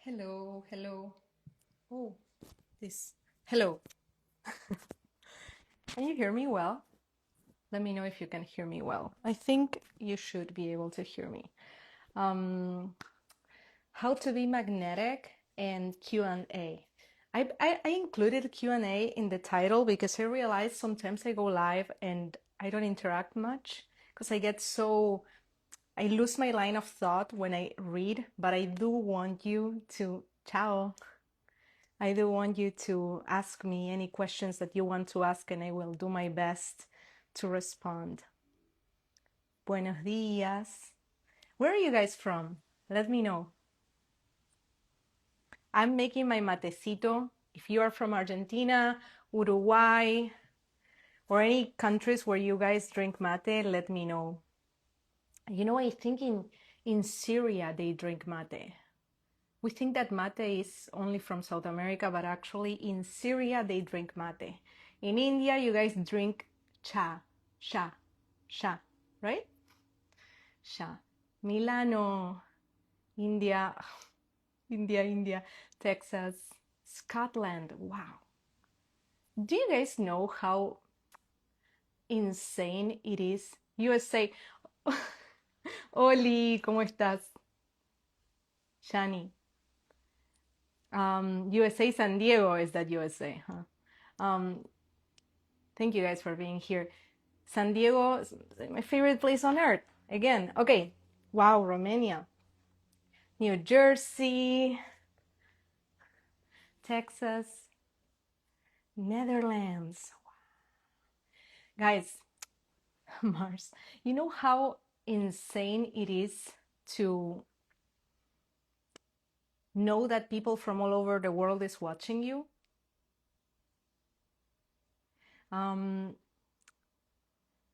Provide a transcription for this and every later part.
Hello, hello. Oh, this. Hello. Can you hear me well? Let me know if you can hear me well. I think you should be able to hear me. Um, how to be magnetic and Q&A. I included Q&A in the title because I realized sometimes I go live and I don't interact much because I lose my line of thought when I read, but I do want you to, ciao. I do want you to ask me any questions that you want to ask, and I will do my best to respond. Buenos dias. Where are you guys from? Let me know. I'm making my matecito. If you are from Argentina, Uruguay, or any countries where you guys drink mate, let me know. I think in Syria they drink mate. We think that mate is only from South America, but actually in Syria they drink mate. In India, you guys drink cha, sha, right? Sha. Milano, India, India, Texas, Scotland. Wow. Do you guys know how insane it is? USA. Oli, ¿cómo estás? Shani. USA San Diego, is that USA? Huh? Thank you guys for being here. San Diego is my favorite place on earth. Again, okay. Wow, Romania. New Jersey, Texas, Netherlands. Guys, Mars, you know how insane it is to know that people from all over the world is watching you? Um,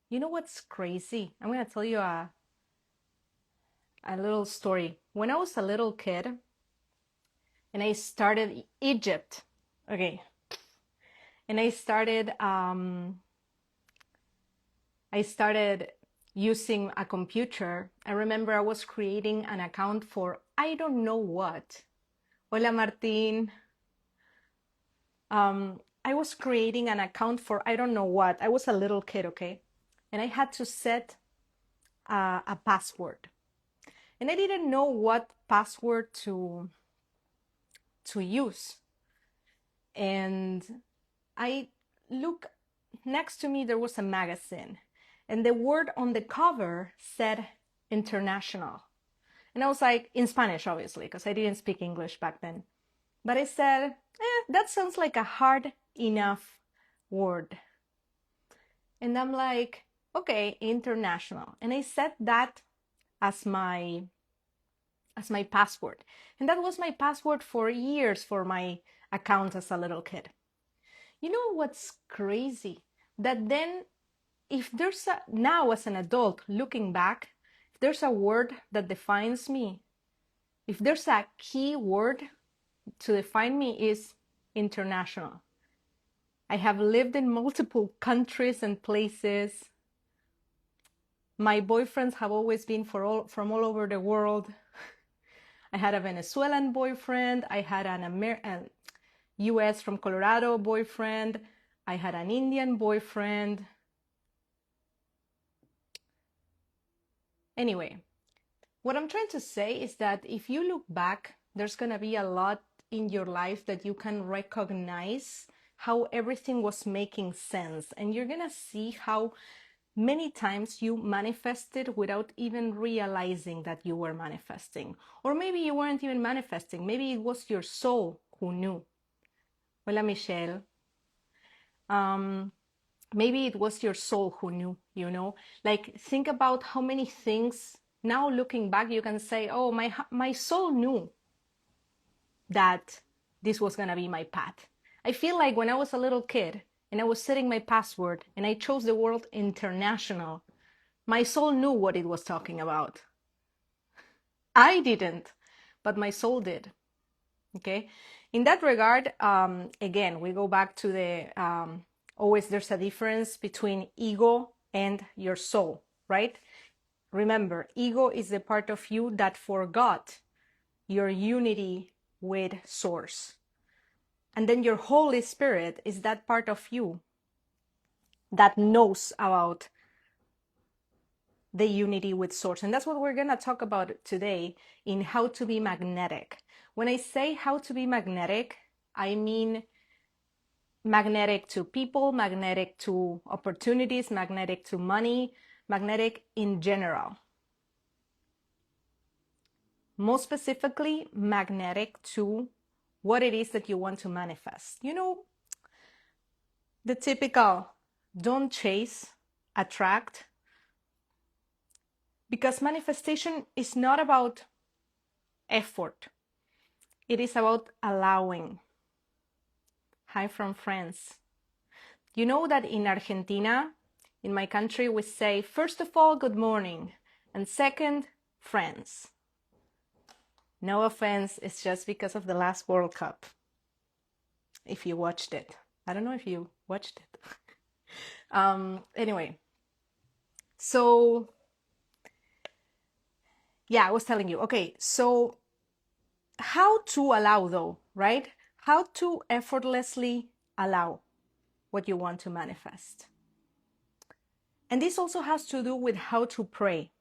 you know what's crazy? I'm gonna tell you a little story. When I was a little kid and I started Egypt, okay, and I started using a computer. I remember I was creating an account for I don't know what. Hola Martin. I was creating an account for I don't know what. I was a little kid, okay? And I had to set a password. And I didn't know what password to use. And I look next to me, there was a magazine. And the word on the cover said international. And I was like, in Spanish, obviously, because I didn't speak English back then. But I said, that sounds like a hard enough word. And I'm like, okay, international. And I set that as my password. And that was my password for years for my account as a little kid. You know what's crazy? That then if there's now as an adult looking back, if there's a word that defines me, if there's a key word to define me is international. I have lived in multiple countries and places. My boyfriends have always been from all over the world. I had a Venezuelan boyfriend. I had an US from Colorado boyfriend. I had an Indian boyfriend. Anyway, what I'm trying to say is that if you look back, there's going to be a lot in your life that you can recognize how everything was making sense. And you're going to see how many times you manifested without even realizing that you were manifesting. Or maybe you weren't even manifesting. Maybe it was your soul who knew. Hola, Michelle. Maybe it was your soul who knew, Like, think about how many things, now looking back, you can say, oh, my soul knew that this was going to be my path. I feel like when I was a little kid and I was setting my password and I chose the word international, my soul knew what it was talking about. I didn't, but my soul did. Okay. In that regard, again, we go back to the always there's a difference between ego and your soul, right? Remember, ego is the part of you that forgot your unity with Source. And then your Holy Spirit is that part of you that knows about the unity with Source. And that's what we're going to talk about today in how to be magnetic. When I say how to be magnetic, I mean magnetic to people, magnetic to opportunities, magnetic to money, magnetic in general. Most specifically, magnetic to what it is that you want to manifest. You know, the typical don't chase, attract. Because manifestation is not about effort. It is about allowing. Hi from France. You know that in Argentina, in my country, we say, first of all, good morning. And second, friends. No offense, it's just because of the last World Cup. If you watched it. I don't know if you watched it. Anyway, so yeah, I was telling you. Okay, so how to allow though, right? How to effortlessly allow what you want to manifest. And this also has to do with how to pray.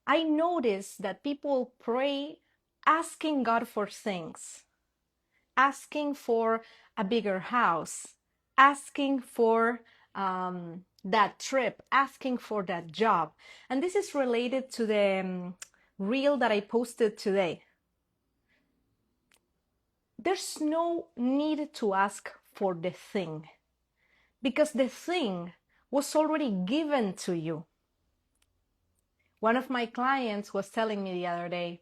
I notice that people pray asking God for things, asking for a bigger house, asking for that trip, asking for that job. And this is related to the reel that I posted today. There's no need to ask for the thing, because the thing was already given to you. One of my clients was telling me the other day,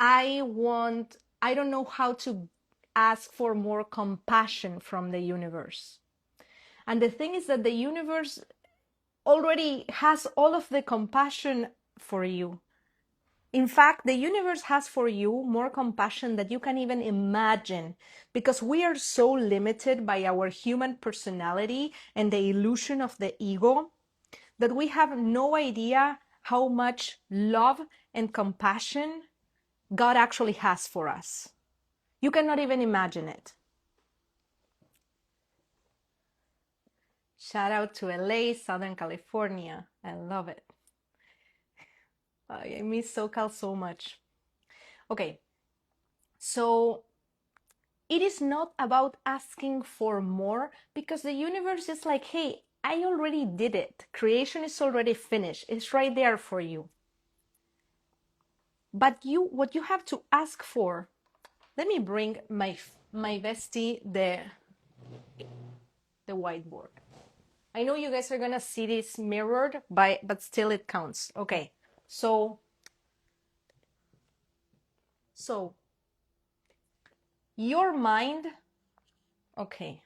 I don't know how to ask for more compassion from the universe. And the thing is that the universe already has all of the compassion for you. In fact, the universe has for you more compassion than you can even imagine, because we are so limited by our human personality and the illusion of the ego that we have no idea how much love and compassion God actually has for us. You cannot even imagine it. Shout out to LA, Southern California. I love it. I miss SoCal so much. Okay, so it is not about asking for more, because the universe is like, hey, I already did it. Creation is already finished. It's right there for you. But what you have to ask for, let me bring my bestie, the whiteboard. I know you guys are gonna see this mirrored, but still it counts. Okay, so your mind, okay,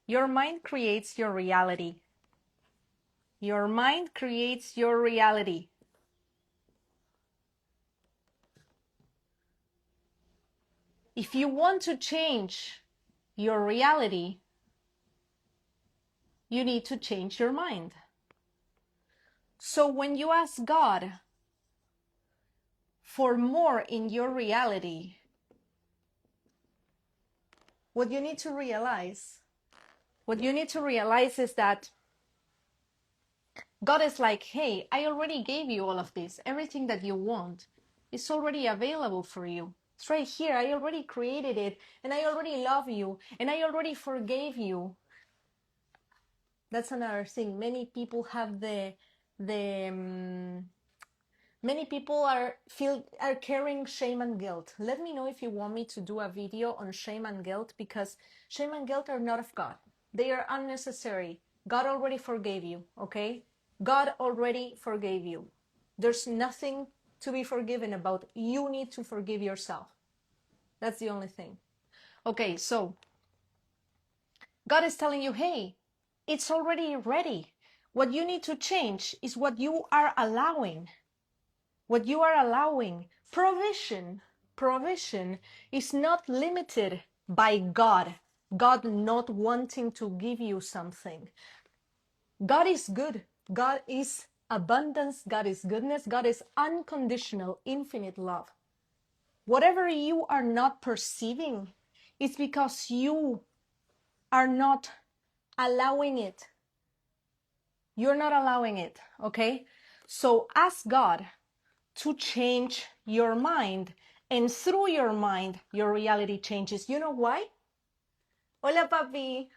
your mind creates your reality. Your mind creates your reality. If you want to change your reality, you need to change your mind. So when you ask God for more in your reality, what you need to realize is that God is like, hey, I already gave you all of this. Everything that you want is already available for you. It's right here. I already created it, and I already love you, and I already forgave you. That's another thing. Many people have many people are carrying shame and guilt. Let me know if you want me to do a video on shame and guilt, because shame and guilt are not of God. They are unnecessary. God already forgave you, okay? God already forgave you. There's nothing to be forgiven about. You need to forgive yourself. That's the only thing. Okay, so God is telling you, hey, it's already ready. What you need to change is what you are allowing. What you are allowing. Provision is not limited by God. God not wanting to give you something. God is good. God is abundance, God is goodness, God is unconditional, infinite love. Whatever you are not perceiving, it's because you are not allowing it. You're not allowing it, okay? So ask God to change your mind, and through your mind, your reality changes. You know why? Hola, papi.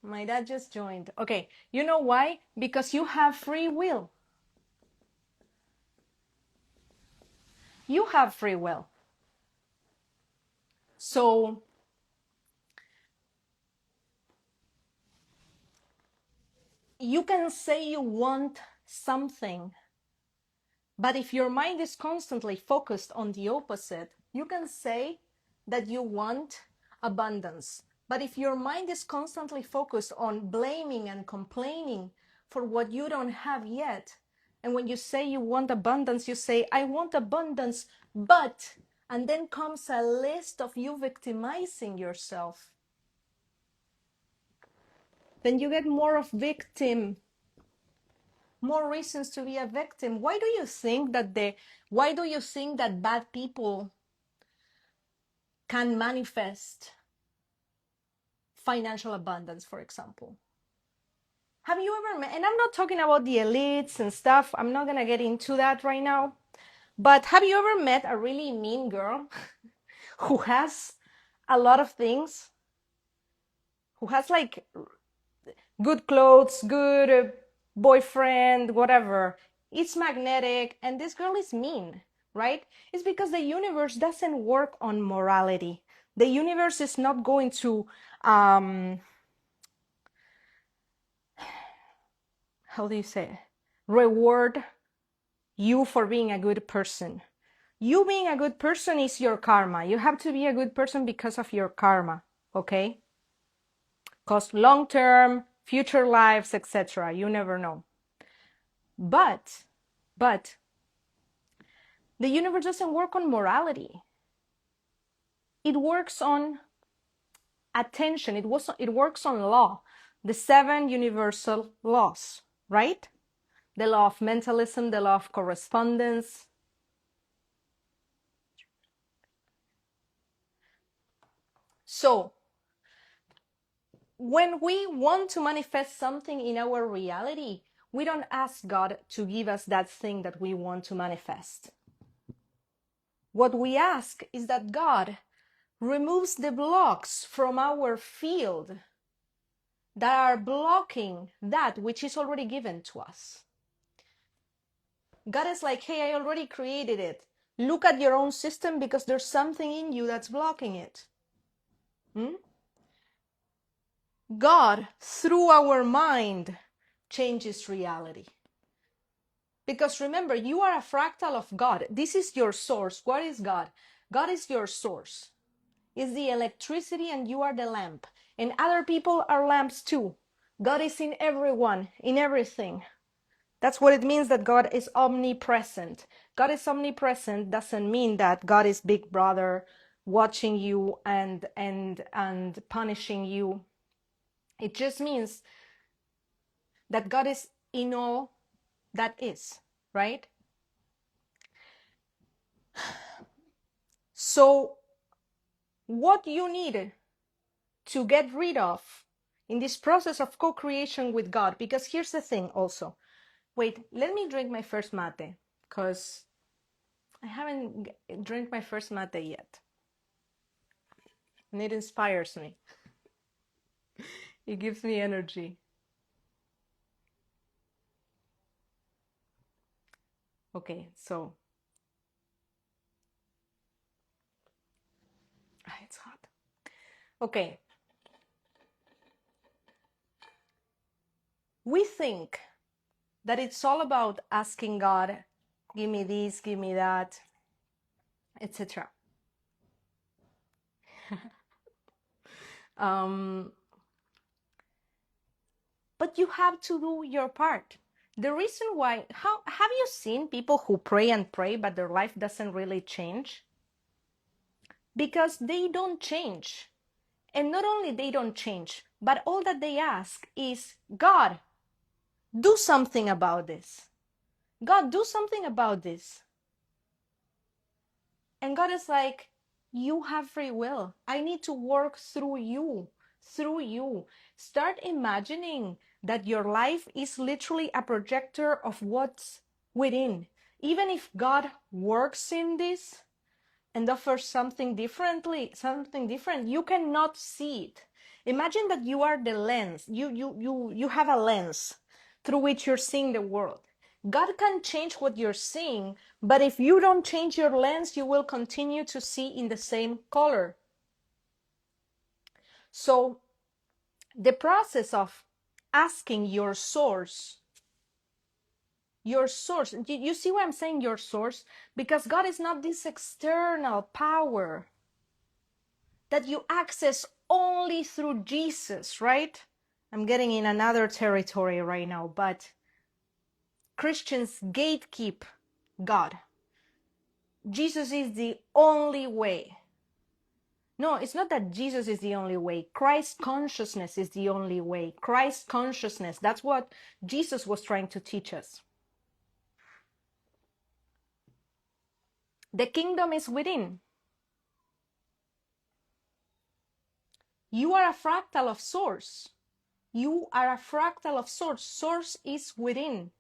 My dad just joined. Okay, you know why? Because you have free will. You have free will. So you can say you want something, but if your mind is constantly focused on the opposite, you can say that you want abundance. But if your mind is constantly focused on blaming and complaining for what you don't have yet, and when you say you want abundance, you say, I want abundance, but, and then comes a list of you victimizing yourself, then you get more of victim, more reasons to be a victim. Why do you think that bad people can manifest financial abundance, for example? Have you ever met, and I'm not talking about the elites and stuff, I'm not gonna get into that right now, but have you ever met a really mean girl who has a lot of things, who has like good clothes, good boyfriend, whatever? It's magnetic, and this girl is mean, right? It's because the universe doesn't work on morality. The universe is not going to, how do you say, reward you for being a good person. You being a good person is your karma. You have to be a good person because of your karma, okay? Because long term, future lives, etc. You never know. But the universe doesn't work on morality. It works on attention. It works on law, the 7 universal laws, right? The law of mentalism, the law of correspondence. So when we want to manifest something in our reality, we don't ask God to give us that thing that we want to manifest. What we ask is that God removes the blocks from our field that are blocking that which is already given to us. God is like, hey, I already created it. Look at your own system because there's something in you that's blocking it. God, through our mind, changes reality. Because remember, you are a fractal of God. This is your source. What is God? God is your source. Is the electricity and you are the lamp. And other people are lamps too. God is in everyone, in everything. That's what it means that God is omnipresent. God is omnipresent doesn't mean that God is Big Brother watching you and punishing you. It just means that God is in all that is, right? So what you need to get rid of in this process of co-creation with God, because here's the thing also. Wait, let me drink my first mate, because I haven't drank my first mate yet. And it inspires me. It gives me energy. Okay, so it's hot. Okay. We think that it's all about asking God, give me this, give me that, etc. But you have to do your part. The reason why, how have you seen people who pray and pray, but their life doesn't really change? Because they don't change. And not only they don't change, but all that they ask is, God, do something about this. God, do something about this. And God is like, you have free will. I need to work through you, through you. Start imagining that your life is literally a projector of what's within. Even if God works in this and offers something different, you cannot see it. Imagine that you are the lens. You have a lens through which you're seeing the world. God can change what you're seeing, but if you don't change your lens, you will continue to see in the same color. So the process of asking your source, you see why I'm saying your source? Because God is not this external power that you access only through Jesus, right? I'm getting in another territory right now, but Christians gatekeep God. Jesus is the only way. No, it's not that Jesus is the only way. Christ consciousness is the only way. Christ consciousness, that's what Jesus was trying to teach us. The kingdom is within. You are a fractal of source. You are a fractal of source. Source is within.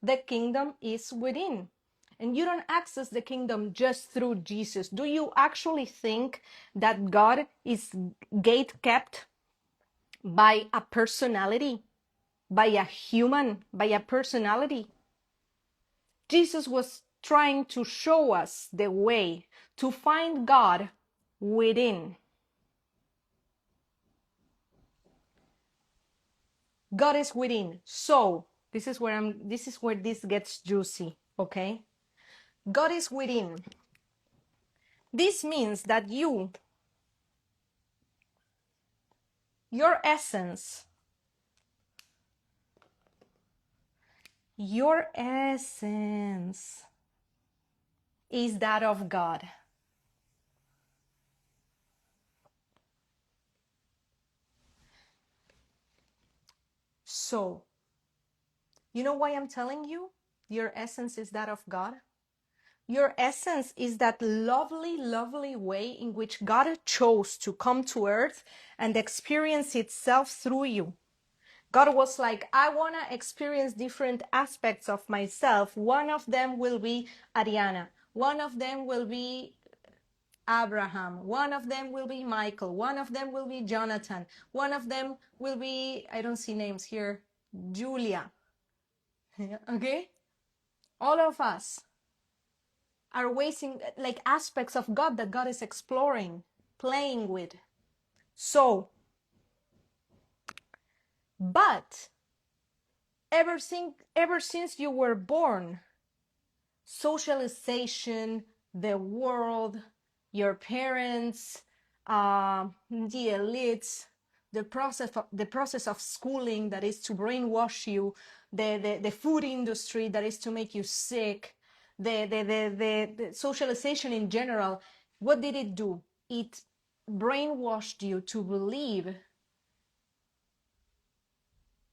The kingdom is within. And you don't access the kingdom just through Jesus. Do you actually think that God is gate kept by a personality, by a human, by a personality? Jesus was trying to show us the way to find God within. God is within. So this is where this gets juicy, okay? God is within. This means that your essence is that of God. So, you know why I'm telling you your essence is that of God? Your essence is that lovely, lovely way in which God chose to come to earth and experience itself through you. God was like, I want to experience different aspects of myself. One of them will be Ariana. One of them will be Abraham. One of them will be Michael. One of them will be Jonathan. One of them will be, I don't see names here, Julia. Okay? All of us are wasting like aspects of God that God is exploring, playing with. So, but ever since you were born, socialization, the world, your parents, the elites, the process of schooling that is to brainwash you, the food industry that is to make you sick, the socialization in general, what did it do? It brainwashed you to believe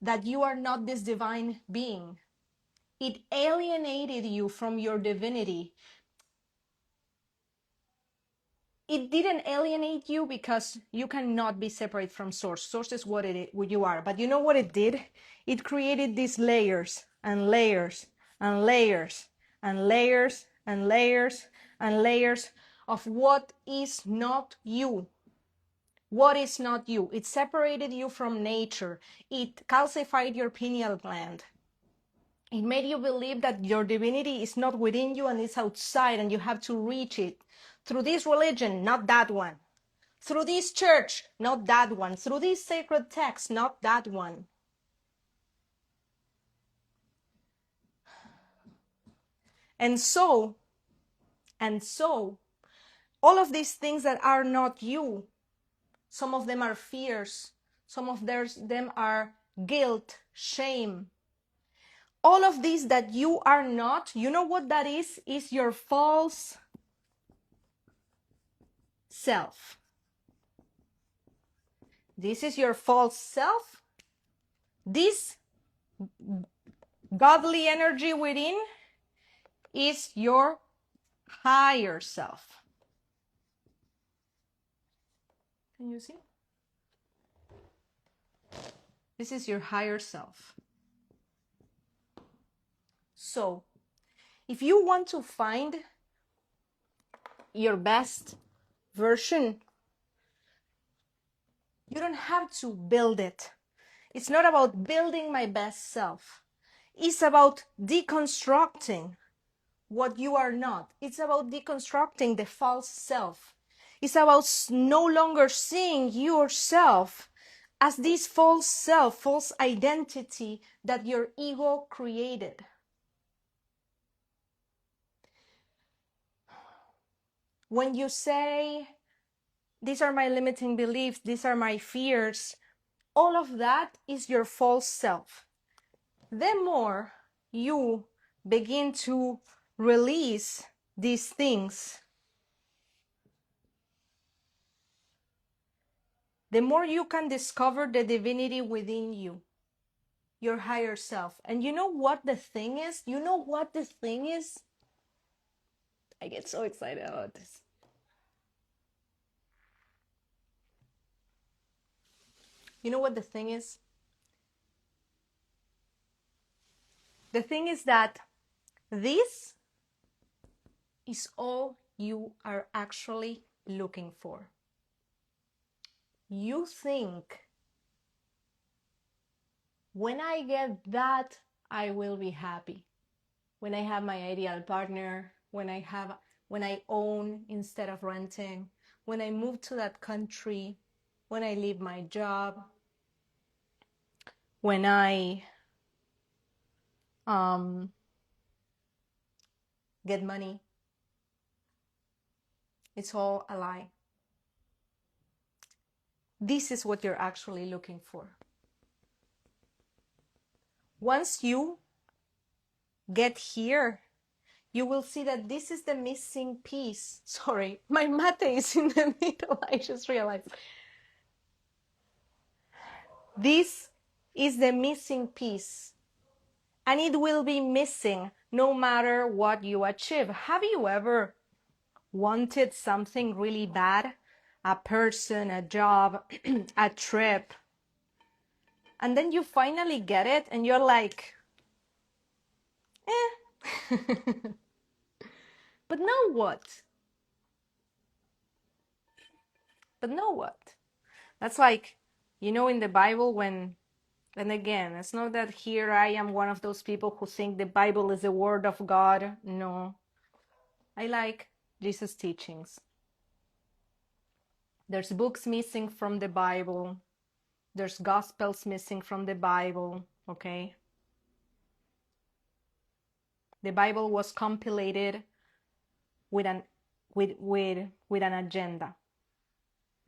that you are not this divine being. It alienated you from your divinity. It didn't alienate you because you cannot be separate from source. Source is what you are. But you know what it did? It created these layers and layers and layers and layers and layers and layers of what is not you. What is not you? It separated you from nature. It calcified your pineal gland. It made you believe that your divinity is not within you and it's outside and you have to reach it. Through this religion, not that one. Through this church, not that one. Through this sacred text, not that one. And so, all of these things that are not you, some of them are fears, some of them are guilt, shame. All of these that you are not, you know what that is? Is your false self. This is your false self. This godly energy within is your higher self. Can you see? This is your higher self. So, if you want to find your best version, you don't have to build it. It's not about building my best self. It's about deconstructing what you are not. It's about deconstructing the false self. It's about no longer seeing yourself as this false self, false identity that your ego created. When you say, these are my limiting beliefs, these are my fears, all of that is your false self. The more you begin to release these things, the more you can discover the divinity within you, your higher self. And you know what the thing is? You know what the thing is? I get so excited about this. You know what the thing is? The thing is that this is all you are actually looking for. You think, when I get that, I will be happy. When I have my ideal partner, when I own instead of renting, when I move to that country, when I leave my job, when I get money. It's all a lie. This is what you're actually looking for. Once you get here, you will see that this is the missing piece. Sorry, my mate is in the middle. I just realized. This is the missing piece. And it will be missing no matter what you achieve. Have you ever wanted something really bad? A person, a job, a trip. And then you finally get it and you're like, eh. But now what? But now what? That's like, you know, in the Bible when, and again, it's not that here I am one of those people who think the Bible is the word of God. No. I like Jesus' teachings. There's books missing from the Bible. There's gospels missing from the Bible, okay? The Bible was compilated with an agenda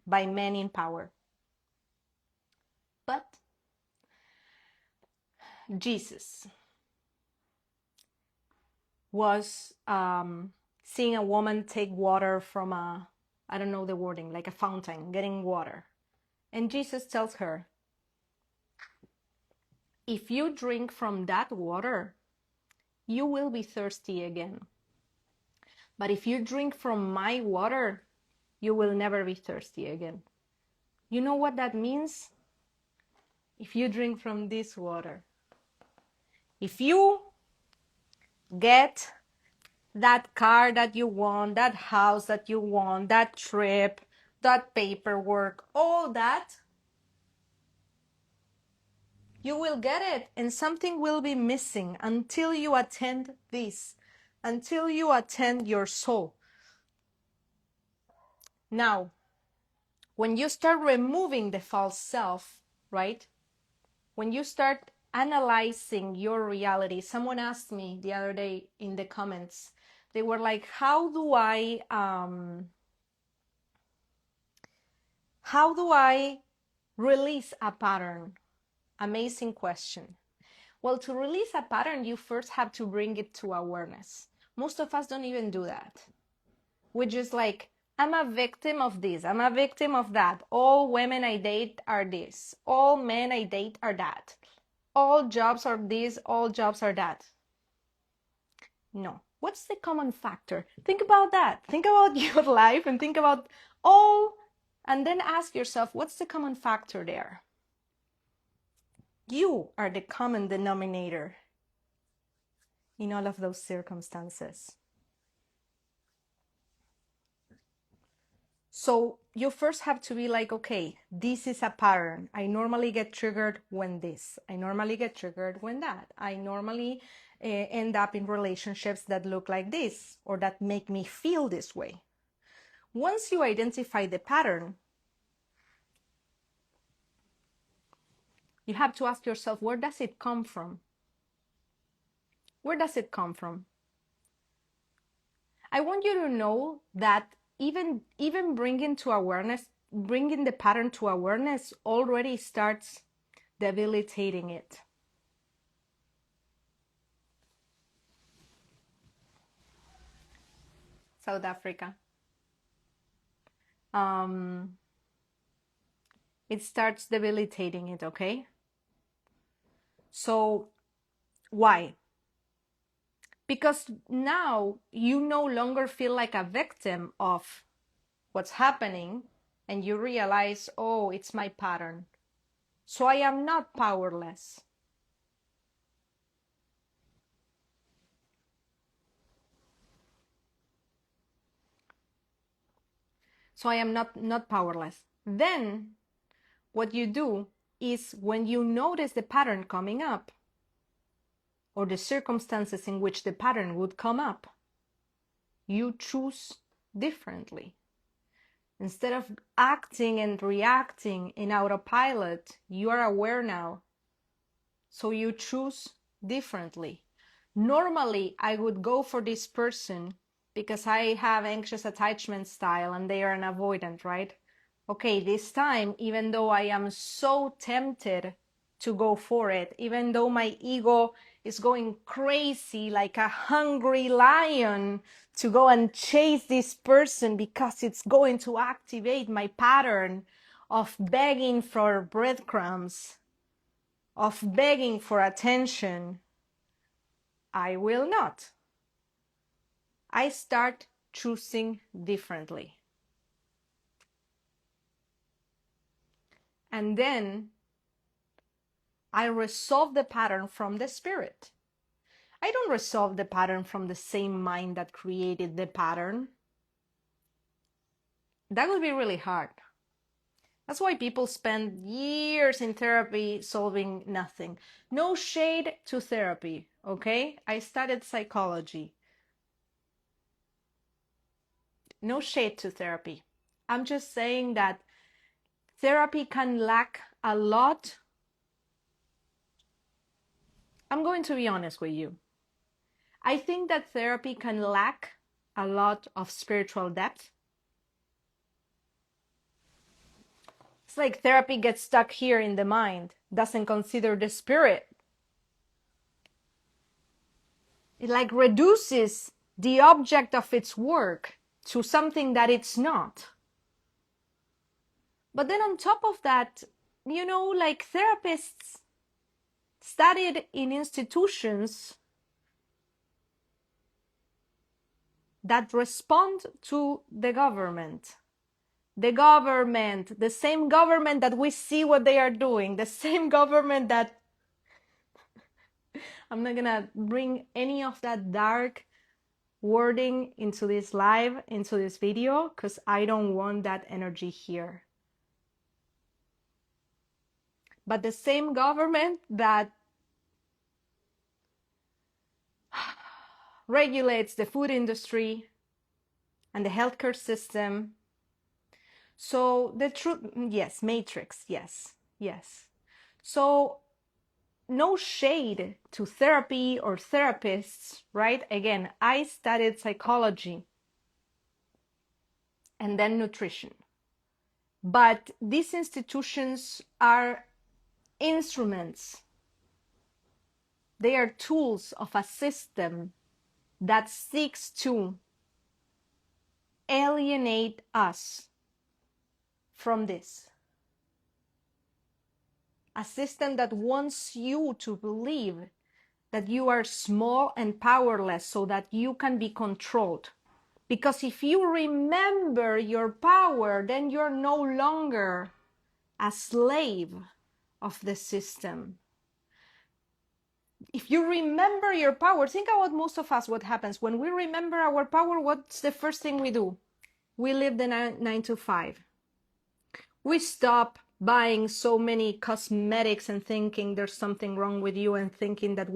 by men in power. But Jesus was seeing a woman take water from a, I don't know the wording, like a fountain, getting water. And Jesus tells her, if you drink from that water, you will be thirsty again. But if you drink from my water, you will never be thirsty again. You know what that means? If you drink from this water, if you get that car that you want, that house that you want, that trip, that paperwork, all that, you will get it and something will be missing until you attend this, until you attend your soul. Now, when you start removing the false self, right? When you start analyzing your reality, someone asked me the other day in the comments, they were like, how do I release a pattern? Amazing question. Well, to release a pattern, you first have to bring it to awareness. Most of us don't even do that. We're just like, I'm a victim of this, I'm a victim of that. All women I date are this. All men I date are that. All jobs are this, all jobs are that. No. What's the common factor? Think about that. Think about your life and think about all, and then ask yourself, what's the common factor there? You are the common denominator in all of those circumstances. So you first have to be like, okay, this is a pattern. I normally get triggered when this. I normally get triggered when that. I normally end up in relationships that look like this or that make me feel this way. Once you identify the pattern, you have to ask yourself, where does it come from? Where does it come from? I want you to know that even bringing to awareness, bringing the pattern to awareness already starts debilitating it. South Africa. It starts debilitating it, okay? So why? Because now you no longer feel like a victim of what's happening, and you realize, oh, it's my pattern. So I am not powerless. So I am not powerless. Then what you do is, when you notice the pattern coming up, or the circumstances in which the pattern would come up, you choose differently. Instead of acting and reacting in autopilot, you are aware now. So you choose differently. Normally, I would go for this person because I have anxious attachment style and they are an avoidant, right? Okay, this time, even though I am so tempted to go for it, even though my ego is going crazy like a hungry lion to go and chase this person because it's going to activate my pattern of begging for breadcrumbs, of begging for attention, I will not. I start choosing differently. And then I resolve the pattern from the spirit. I don't resolve the pattern from the same mind that created the pattern. That would be really hard. That's why people spend years in therapy solving nothing. No shade to therapy, okay? I studied psychology. No shade to therapy. I'm just saying that therapy can lack a lot. I'm going to be honest with you. I think that therapy can lack a lot of spiritual depth. It's like therapy gets stuck here in the mind, doesn't consider the spirit. It like reduces the object of its work to something that it's not. But then on top of that, you know, like therapists studied in institutions that respond to the government. The same government that we see what they are doing, the same government that, I'm not gonna bring any of that dark wording into this live, into this video, because I don't want that energy here. But the same government that regulates the food industry and the healthcare system. So the truth, yes, matrix, yes. So no shade to therapy or therapists, right? Again, I studied psychology and then nutrition. But these institutions are instruments. They are tools of a system that seeks to alienate us from this. A system that wants you to believe that you are small and powerless so that you can be controlled. Because if you remember your power, then you're no longer a slave of the system. If you remember your power, think about most of us, what happens when we remember our power. What's the first thing we do? We live the 9 to 5. We stop buying so many cosmetics and thinking there's something wrong with you, and thinking that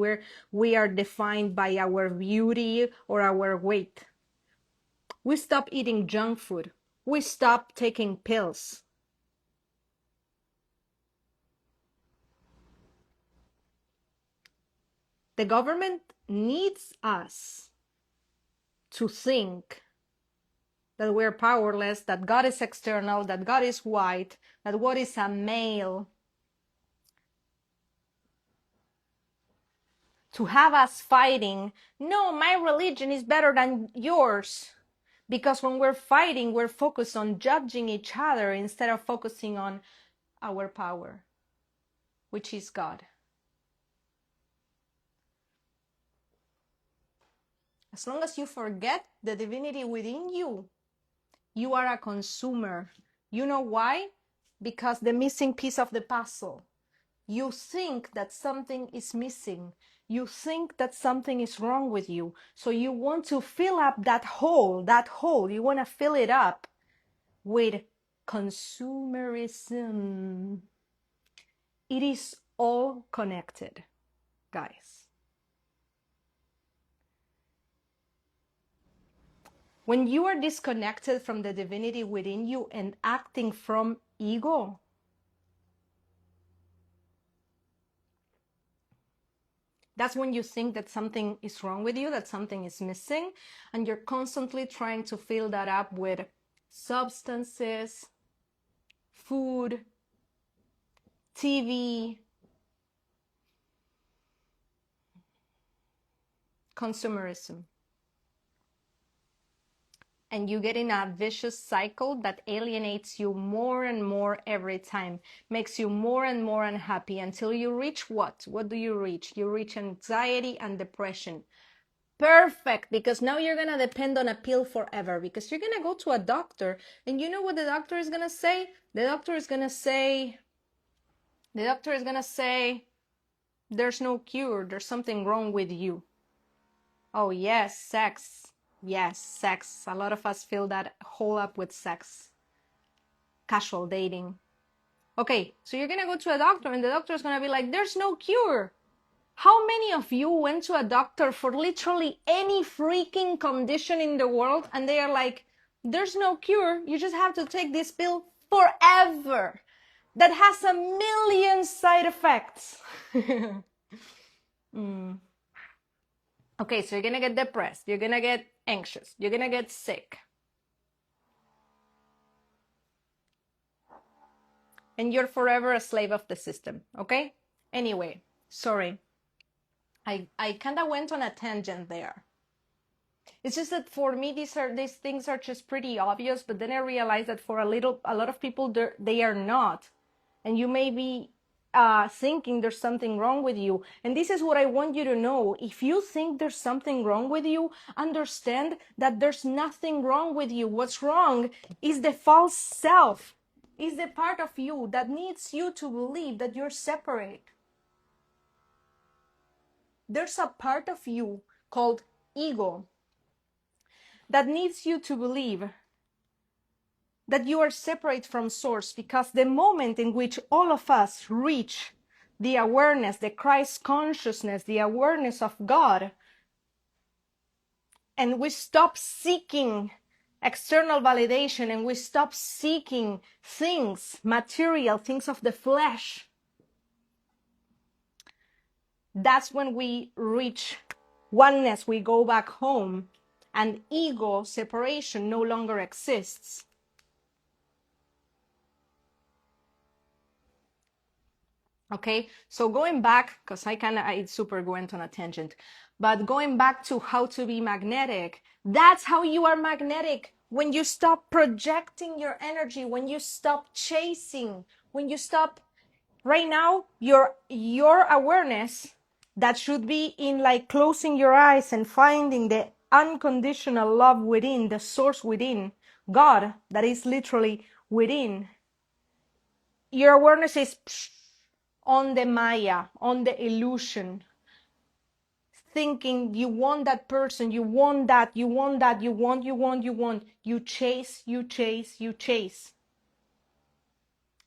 we are defined by our beauty or our weight. We stop eating junk food. We stop taking pills. The government needs us to think that we're powerless, that God is external, that God is white, that what is a male, to have us fighting, no, my religion is better than yours. Because when we're fighting, we're focused on judging each other instead of focusing on our power, which is God. As long as you forget the divinity within you, you are a consumer. You know why? Because the missing piece of the puzzle. You think that something is missing. You think that something is wrong with you. So you want to fill up that hole. You want to fill it up with consumerism. It is all connected, guys. When you are disconnected from the divinity within you and acting from ego, that's when you think that something is wrong with you, that something is missing, and you're constantly trying to fill that up with substances, food, TV, consumerism. And you get in a vicious cycle that alienates you more and more every time, makes you more and more unhappy until you reach what? What do you reach? You reach anxiety and depression. Perfect, because now you're gonna depend on a pill forever, because you're gonna go to a doctor, and you know what the doctor is gonna say? The doctor is gonna say, there's no cure, there's something wrong with you. Oh yes, sex. Yes, sex. A lot of us fill that hole up with sex. Casual dating. Okay, so you're gonna go to a doctor, and the doctor is gonna be like, there's no cure. How many of you went to a doctor for literally any freaking condition in the world, and they are like, there's no cure, you just have to take this pill forever that has a million side effects? Okay, so you're gonna get depressed, you're gonna get anxious, you're gonna get sick. And you're forever a slave of the system, okay? Anyway, sorry. I kind of went on a tangent there. It's just that for me, these things are just pretty obvious, but then I realized that for a lot of people, they are not. And you may be thinking there's something wrong with you. And this is what I want you to know. If you think there's something wrong with you, understand that there's nothing wrong with you. What's wrong is the false self, is the part of you that needs you to believe that you're separate. There's a part of you called ego that needs you to believe that you are separate from source, because the moment in which all of us reach the awareness, the Christ consciousness, the awareness of God, and we stop seeking external validation, and we stop seeking things, material things of the flesh, that's when we reach oneness. We go back home, and ego separation no longer exists. Okay, so going back, because I super went on a tangent, but going back to how to be magnetic, that's how you are magnetic. When you stop projecting your energy, when you stop chasing, when you stop, right now, your awareness that should be in like closing your eyes and finding the unconditional love within, the source within, God that is literally within, your awareness is on the Maya, on the illusion, thinking you want that person, you want that, you want that, you want, you chase, you chase, you chase.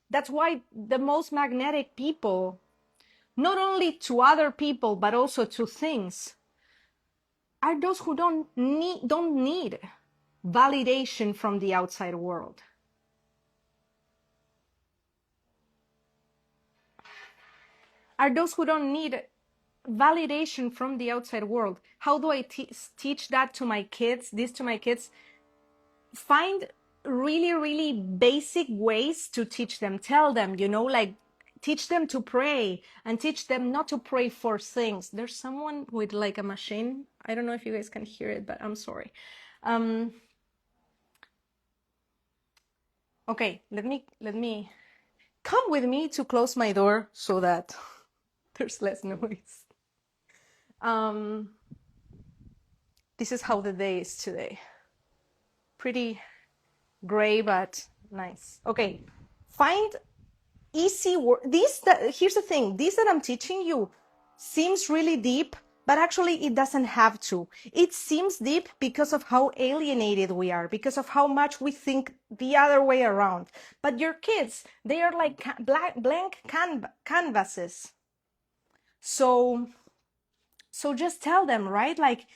That's why the most magnetic people, not only to other people, but also to things, are those who don't need validation from the outside world. Are those who don't need validation from the outside world. How do I teach that to my kids? This to my kids? Find really, really basic ways to teach them. Tell them, like teach them to pray and teach them not to pray for things. There's someone with like a machine. I don't know if you guys can hear it, but I'm sorry. Okay, let me come with me to close my door so that there's less noise. This is how the day is today. Pretty gray, but nice. Okay, find easy word. Here's the thing. This that I'm teaching you seems really deep, but actually it doesn't have to. It seems deep because of how alienated we are, because of how much we think the other way around. But your kids, they are like blank canvases. So just tell them, right? Like,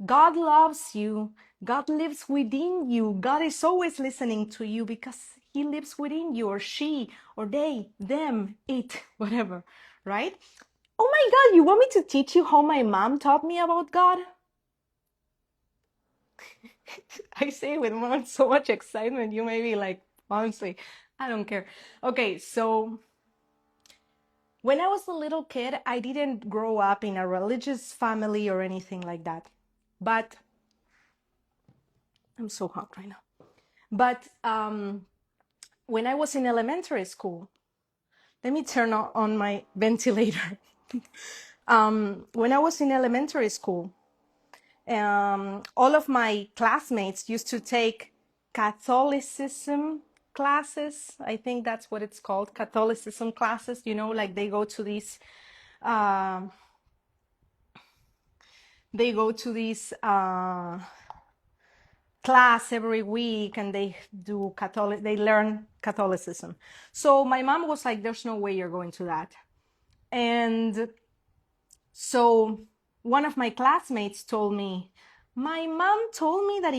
God loves you. God lives within you. God is always listening to you because he lives within you, or she, or they, them, it, whatever, right? Oh my God, you want me to teach you how my mom taught me about God? I say it with so much excitement, you may be like, honestly, I don't care. Okay, so when I was a little kid, I didn't grow up in a religious family or anything like that. But I'm so hot right now. But when I was in elementary school, let me turn on my ventilator. When I was in elementary school, all of my classmates used to take Catholicism classes. I think that's what it's called, Catholicism classes. Like they go to these class every week, and they learn Catholicism. So my mom was like, there's no way you're going to that. And so one of my classmates told me, my mom told me that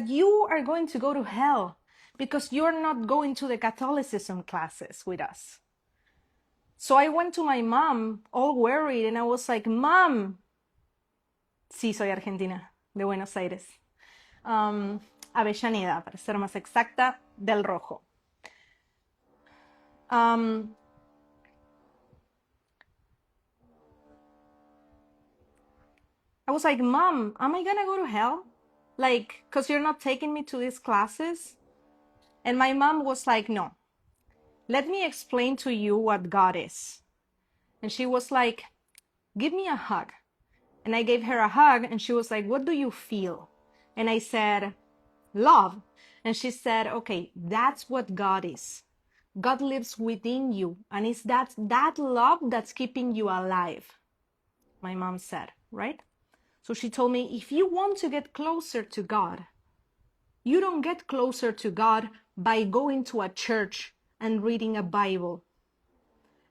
you are going to go to hell because you're not going to the Catholicism classes with us. So I went to my mom all worried, and I was like, Mom, sí, soy argentina, de Buenos Aires. Avellaneda, para ser más exacta, del Rojo. I was like, Mom, am I gonna go to hell? Like, because you're not taking me to these classes? And my mom was like, no, let me explain to you what God is. And she was like, give me a hug. And I gave her a hug, and she was like, what do you feel? And I said, love. And she said, okay, that's what God is. God lives within you, and it's that love that's keeping you alive, my mom said, right? So she told me, if you want to get closer to God, you don't get closer to God by going to a church and reading a Bible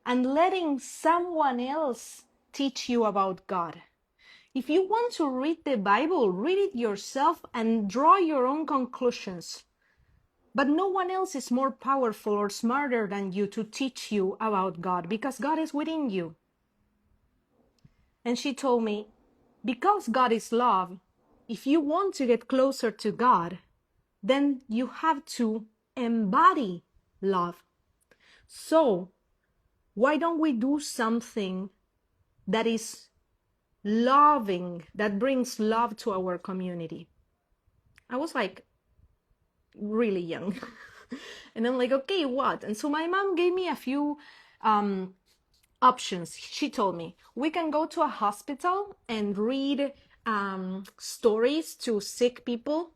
and letting someone else teach you about God. If you want to read the Bible, read it yourself and draw your own conclusions. But no one else is more powerful or smarter than you to teach you about God, because God is within you. And she told me, because God is love, if you want to get closer to God, then you have to embody love. So why don't we do something that is loving, that brings love to our community? I was like really young. And I'm like, okay, what? And so my mom gave me a few options. She told me, we can go to a hospital and read stories to sick people.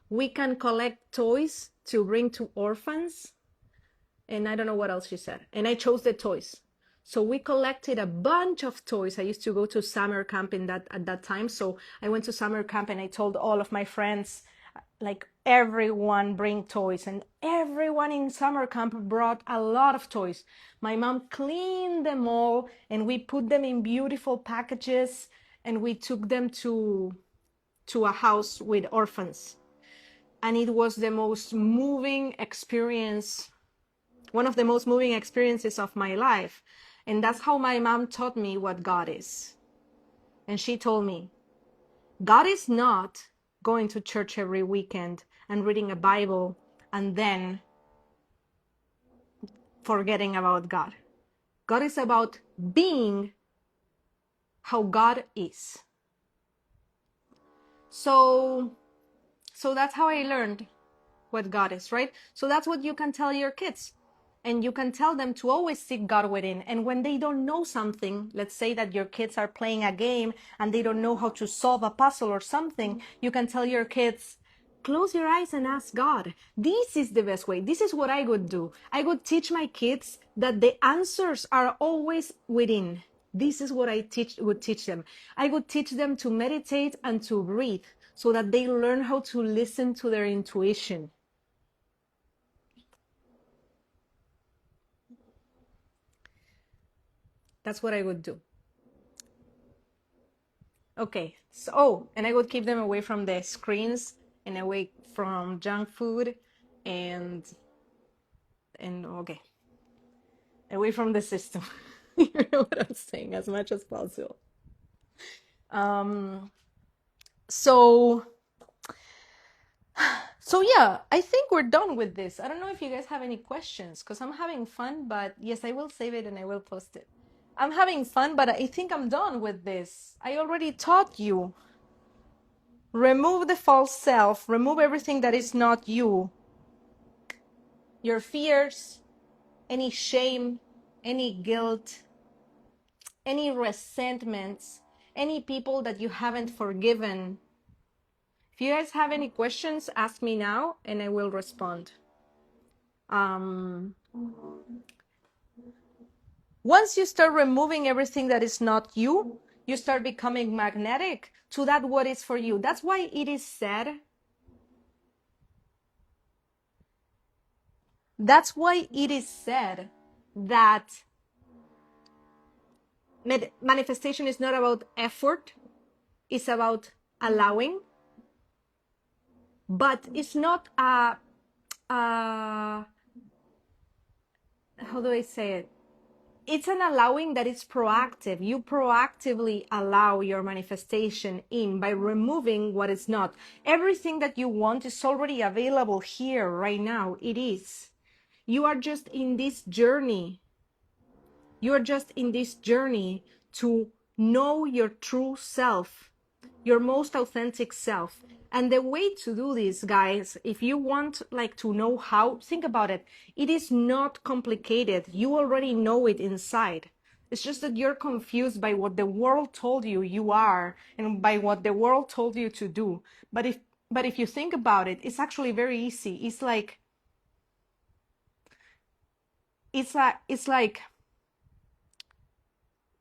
We can collect toys to bring to orphans. And I don't know what else she said. And I chose the toys. So we collected a bunch of toys. I used to go to summer camp at that time. So I went to summer camp and I told all of my friends, like, everyone bring toys. And everyone in summer camp brought a lot of toys. My mom cleaned them all and we put them in beautiful packages and we took them to a house with orphans. And it was the most moving experience, one of the most moving experiences of my life. And that's how my mom taught me what God is. And she told me, God is not going to church every weekend and reading a Bible and then forgetting about God. God is about being how God is. So that's how I learned what God is, right? So that's what you can tell your kids. And you can tell them to always seek God within. And when they don't know something, let's say that your kids are playing a game and they don't know how to solve a puzzle or something, you can tell your kids, close your eyes and ask God. This is the best way. This is what I would do. I would teach my kids that the answers are always within. This is what I would teach them. I would teach them to meditate and to breathe so that they learn how to listen to their intuition. That's what I would do. Okay, so, and I would keep them away from the screens and away from junk food and okay, away from the system. You know what I'm saying, as much as possible. So yeah, I think we're done with this. I don't know if you guys have any questions, because I'm having fun, but yes, I will save it and I will post it. I'm having fun, but I think I'm done with this. I already taught you. Remove the false self, remove everything that is not you. Your fears, any shame, any guilt, any resentments, any people that you haven't forgiven. If you guys have any questions, ask me now and I will respond. Once you start removing everything that is not you, you start becoming magnetic to that what is for you. That's why it is said, that manifestation is not about effort, it's about allowing. But it's not how do I say it? It's an allowing that is proactive. You proactively allow your manifestation in by removing what is not. Everything that you want is already available here right now. It is. You are just in this journey. You are just in this journey to know your true self, your most authentic self. And the way to do this, guys, if you want like to know how, think about it. It is not complicated. You already know it inside. It's just that you're confused by what the world told you you are and by what the world told you to do. But if you think about it, it's actually very easy. It's like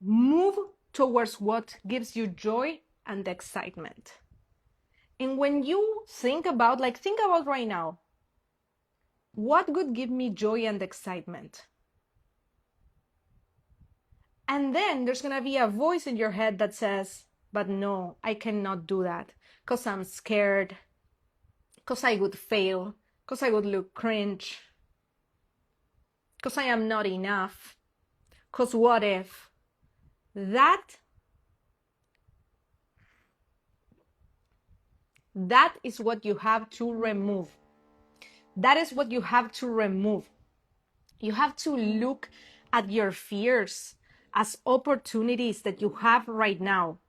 move towards what gives you joy and excitement. And when you think about right now, what would give me joy and excitement? And then there's going to be a voice in your head that says, but no, I cannot do that because I'm scared, because I would fail, because I would look cringe, because I am not enough, because what if? That is what you have to remove. That is what you have to remove. You have to look at your fears as opportunities that you have right now.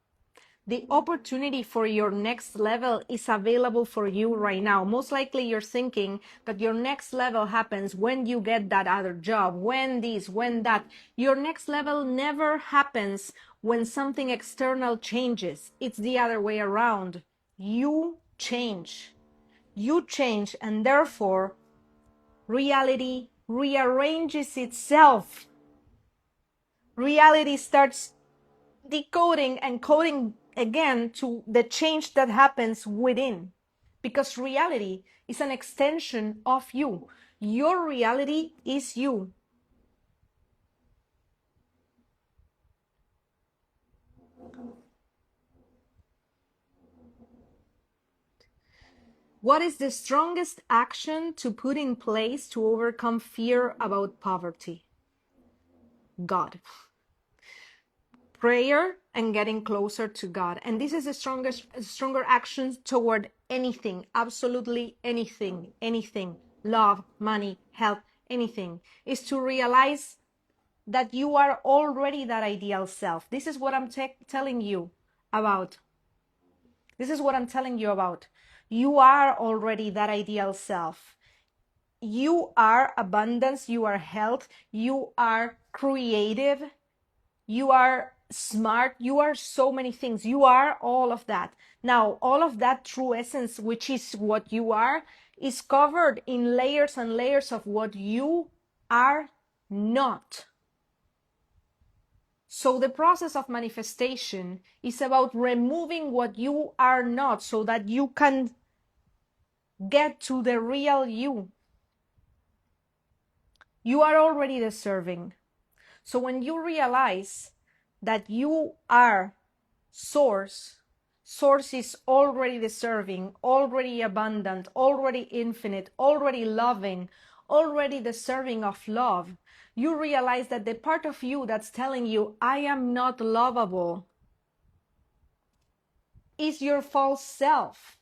The opportunity for your next level is available for you right now. Most likely you're thinking that your next level happens when you get that other job, when this, when that. Your next level never happens when something external changes. It's the other way around. You change. You change, and therefore reality rearranges itself. Reality starts decoding and coding again to the change that happens within, because reality is an extension of you. Your reality is you. What is the strongest action to put in place to overcome fear about poverty? God. Prayer and getting closer to God. And this is the stronger action toward anything, absolutely anything, love, money, health, anything, is to realize that you are already that ideal self. This is what I'm telling you about. This is what I'm telling you about. You are already that ideal self. You are abundance, you are health, you are creative, you are smart, you are so many things. You are all of that. Now, all of that true essence, which is what you are, is covered in layers and layers of what you are not. So the process of manifestation is about removing what you are not so that you can get to the real you. You are already deserving. So when you realize that you are source, source is already deserving, already abundant, already infinite, already loving, already deserving of love, you realize that the part of you that's telling you, I am not lovable, is your false self.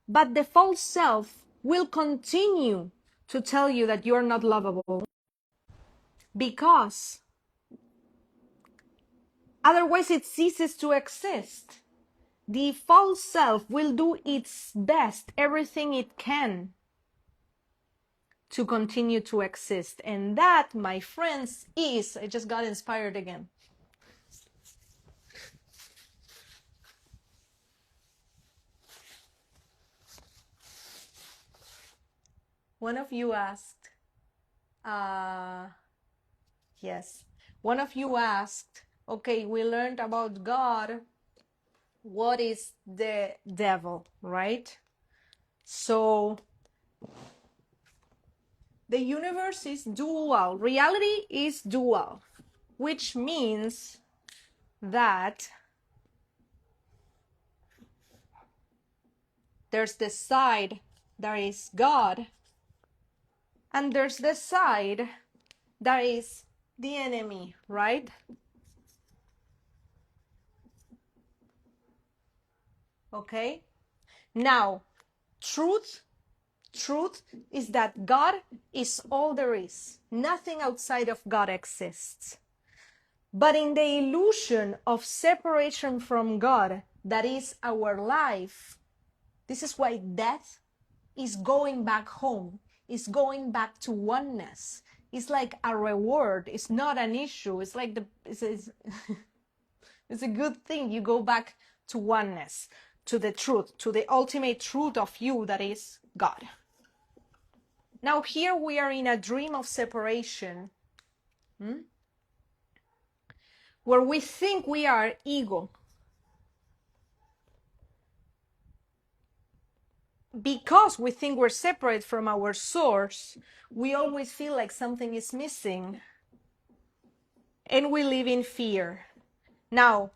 But the false self will continue to tell you that you're not lovable, because otherwise it ceases to exist. The false self will do its best, everything it can, to continue to exist. And that, my friends, is, I just got inspired again. One of you asked, yes, one of you asked, okay, we learned about God. What is the devil, right? So the universe is dual. Reality is dual, which means that there's the side that is God, and there's the side that is the enemy, right? Okay. Now, truth is that God is all there is. Nothing outside of God exists. But in the illusion of separation from God, that is our life, this is why death is going back home, is going back to oneness. It's like a reward. It's not an issue. It's like it's a good thing. You go back to oneness, to the truth, to the ultimate truth of you, that is God. Now here we are in a dream of separation, where we think we are ego. Because we think we're separate from our source, we always feel like something is missing, and we live in fear. Now,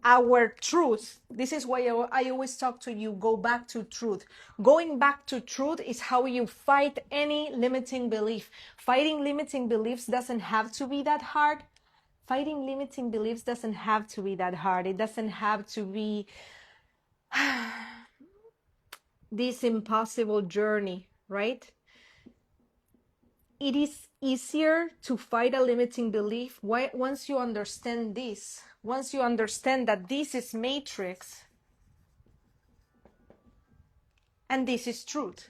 our truth, this is why I always talk to you, go back to truth. Going back to truth is how you fight any limiting belief. Fighting limiting beliefs doesn't have to be that hard. Fighting limiting beliefs doesn't have to be that hard. It doesn't have to be this impossible journey, right? it is easier to fight a limiting belief once you understand this. Once you understand that this is matrix and this is truth.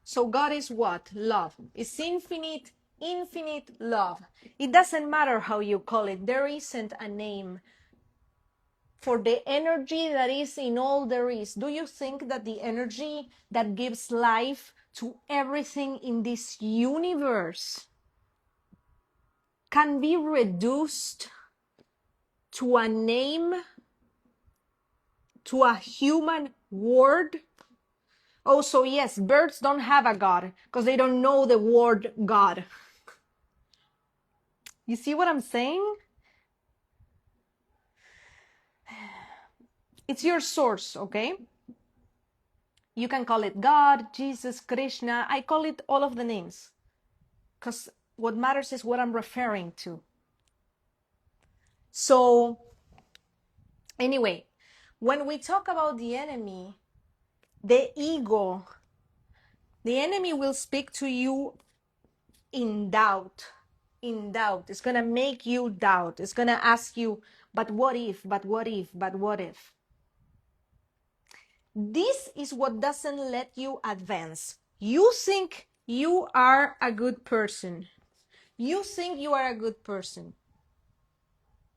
So God is what? Love. It's infinite, infinite love. It doesn't matter how you call it. There isn't a name for the energy that is in all there is. Do you think that the energy that gives life to everything in this universe can be reduced to a name, to a human word? Oh, so yes, birds don't have a God because they don't know the word God. You see what I'm saying? It's your source, okay? You can call it God, Jesus, Krishna. I call it all of the names because what matters is what I'm referring to. So anyway, when we talk about the enemy, the ego, the enemy will speak to you in doubt. In doubt. It's going to make you doubt. It's going to ask you, but what if, but what if, but what if? This is what doesn't let you advance. You think you are a good person. You think you are a good person.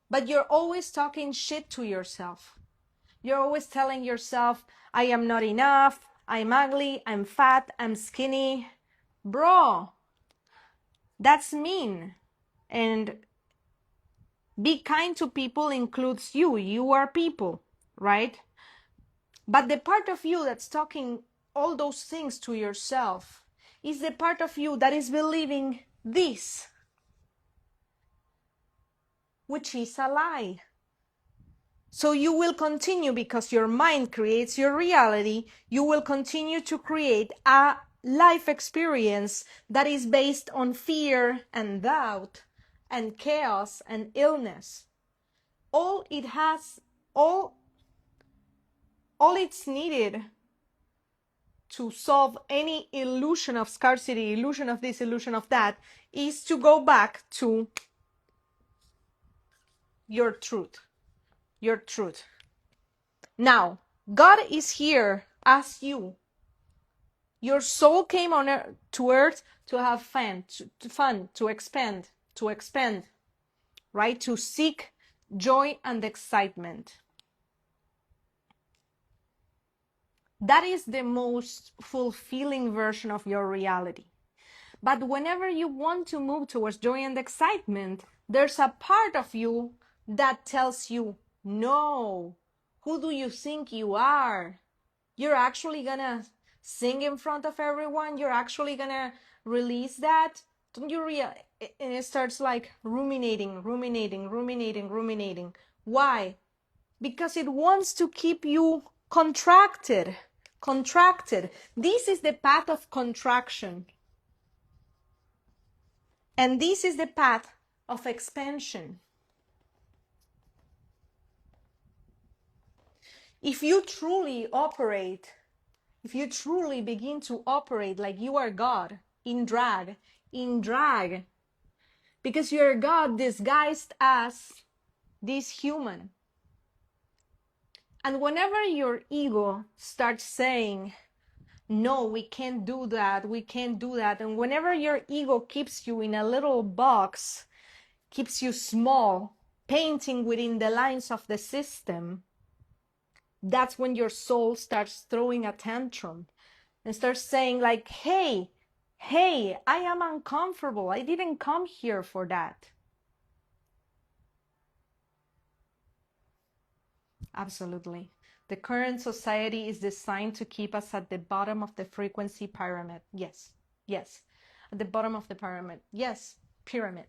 But you're always talking shit to yourself. You're always telling yourself, I am not enough, I'm ugly, I'm fat, I'm skinny. Bro, that's mean. And be kind to people includes you. You are people, right? But the part of you that's talking all those things to yourself is the part of you that is believing this, which is a lie. So you will continue, because your mind creates your reality, you will continue to create a life experience that is based on fear and doubt and chaos and illness. All it has, all it's needed to solve any illusion of scarcity, illusion of this, illusion of that, is to go back to your truth. Your truth. Now, God is here as you. Your soul came on earth, to earth to have fun, to expand, right? To seek joy and excitement. That is the most fulfilling version of your reality. But whenever you want to move towards joy and excitement, there's a part of you that tells you, no, who do you think you are? You're actually gonna sing in front of everyone? You're actually gonna release that? Don't you realize? And it starts like ruminating. Why? Because it wants to keep you contracted. This is the path of contraction. And this is the path of expansion. If you truly begin to operate like you are God in drag, because you're God disguised as this human. And whenever your ego starts saying, no, we can't do that, and whenever your ego keeps you in a little box, keeps you small, painting within the lines of the system, that's when your soul starts throwing a tantrum and starts saying like, hey, I am uncomfortable. I didn't come here for that. Absolutely. The current society is designed to keep us at the bottom of the frequency pyramid. Yes. At the bottom of the pyramid. Yes. Pyramid.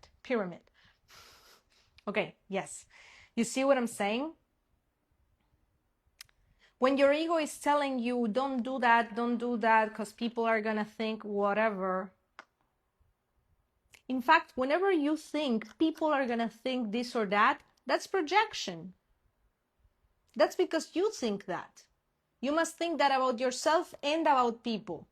Okay. Yes. You see what I'm saying? When your ego is telling you, don't do that, because people are going to think whatever. In fact, whenever you think people are going to think this or that, that's projection. That's because you think that. You must think that about yourself and about people.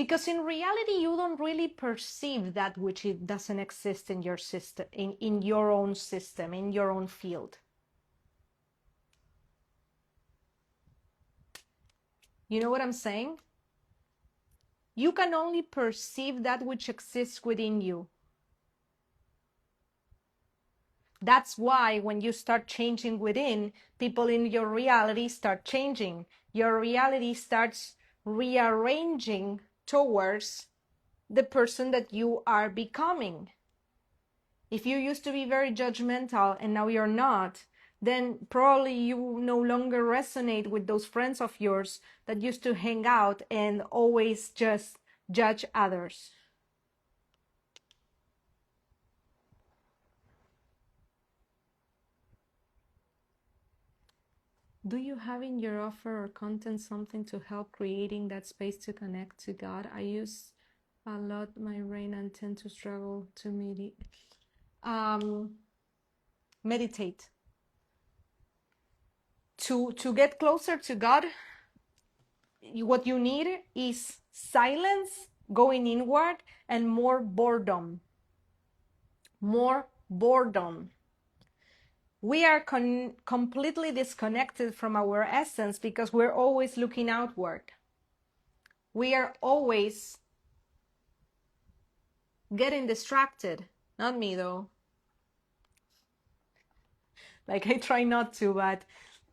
Because in reality, you don't really perceive that which it doesn't exist in your system, in your own system, in your own field. You know what I'm saying? You can only perceive that which exists within you. That's why when you start changing within, people in your reality start changing. Your reality starts rearranging towards the person that you are becoming. If you used to be very judgmental and now you're not, then probably you no longer resonate with those friends of yours that used to hang out and always just judge others. Do you have in your offer or content something to help creating that space to connect to God? I use a lot my brain and tend to struggle to meditate. To get closer to God, what you need is silence, going inward, and more boredom. More boredom. We are completely disconnected from our essence because we're always looking outward. We are always getting distracted. Not me though. Like I try not to, but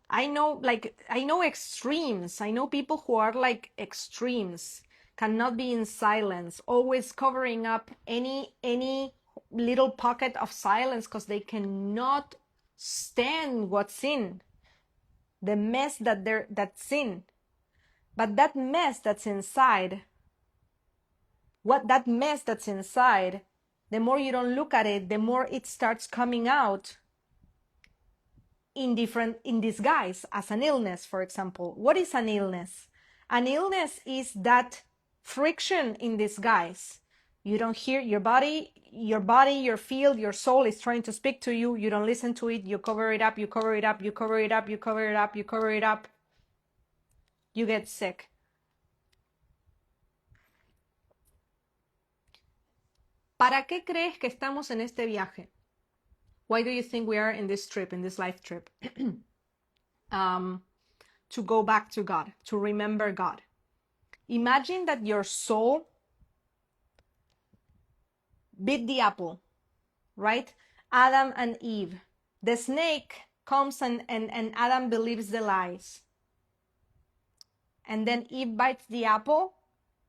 I know extremes. I know people who are like extremes, cannot be in silence, always covering up any little pocket of silence because they cannot stand what's in the mess that's in. But that mess that's inside, the more you don't look at it, the more it starts coming out in disguise as an illness, for example. What is an illness? An illness is that friction in disguise. You don't hear your body, your field, your soul is trying to speak to you. You don't listen to it. You cover it up, you cover it up, you cover it up, you cover it up, you cover it up. You get sick. ¿Para qué crees que estamos en este viaje? Why do you think we are in this trip, in this life trip? To go back to God, to remember God. Imagine that your soul bit the apple, right? Adam and Eve. The snake comes and Adam believes the lies. And then Eve bites the apple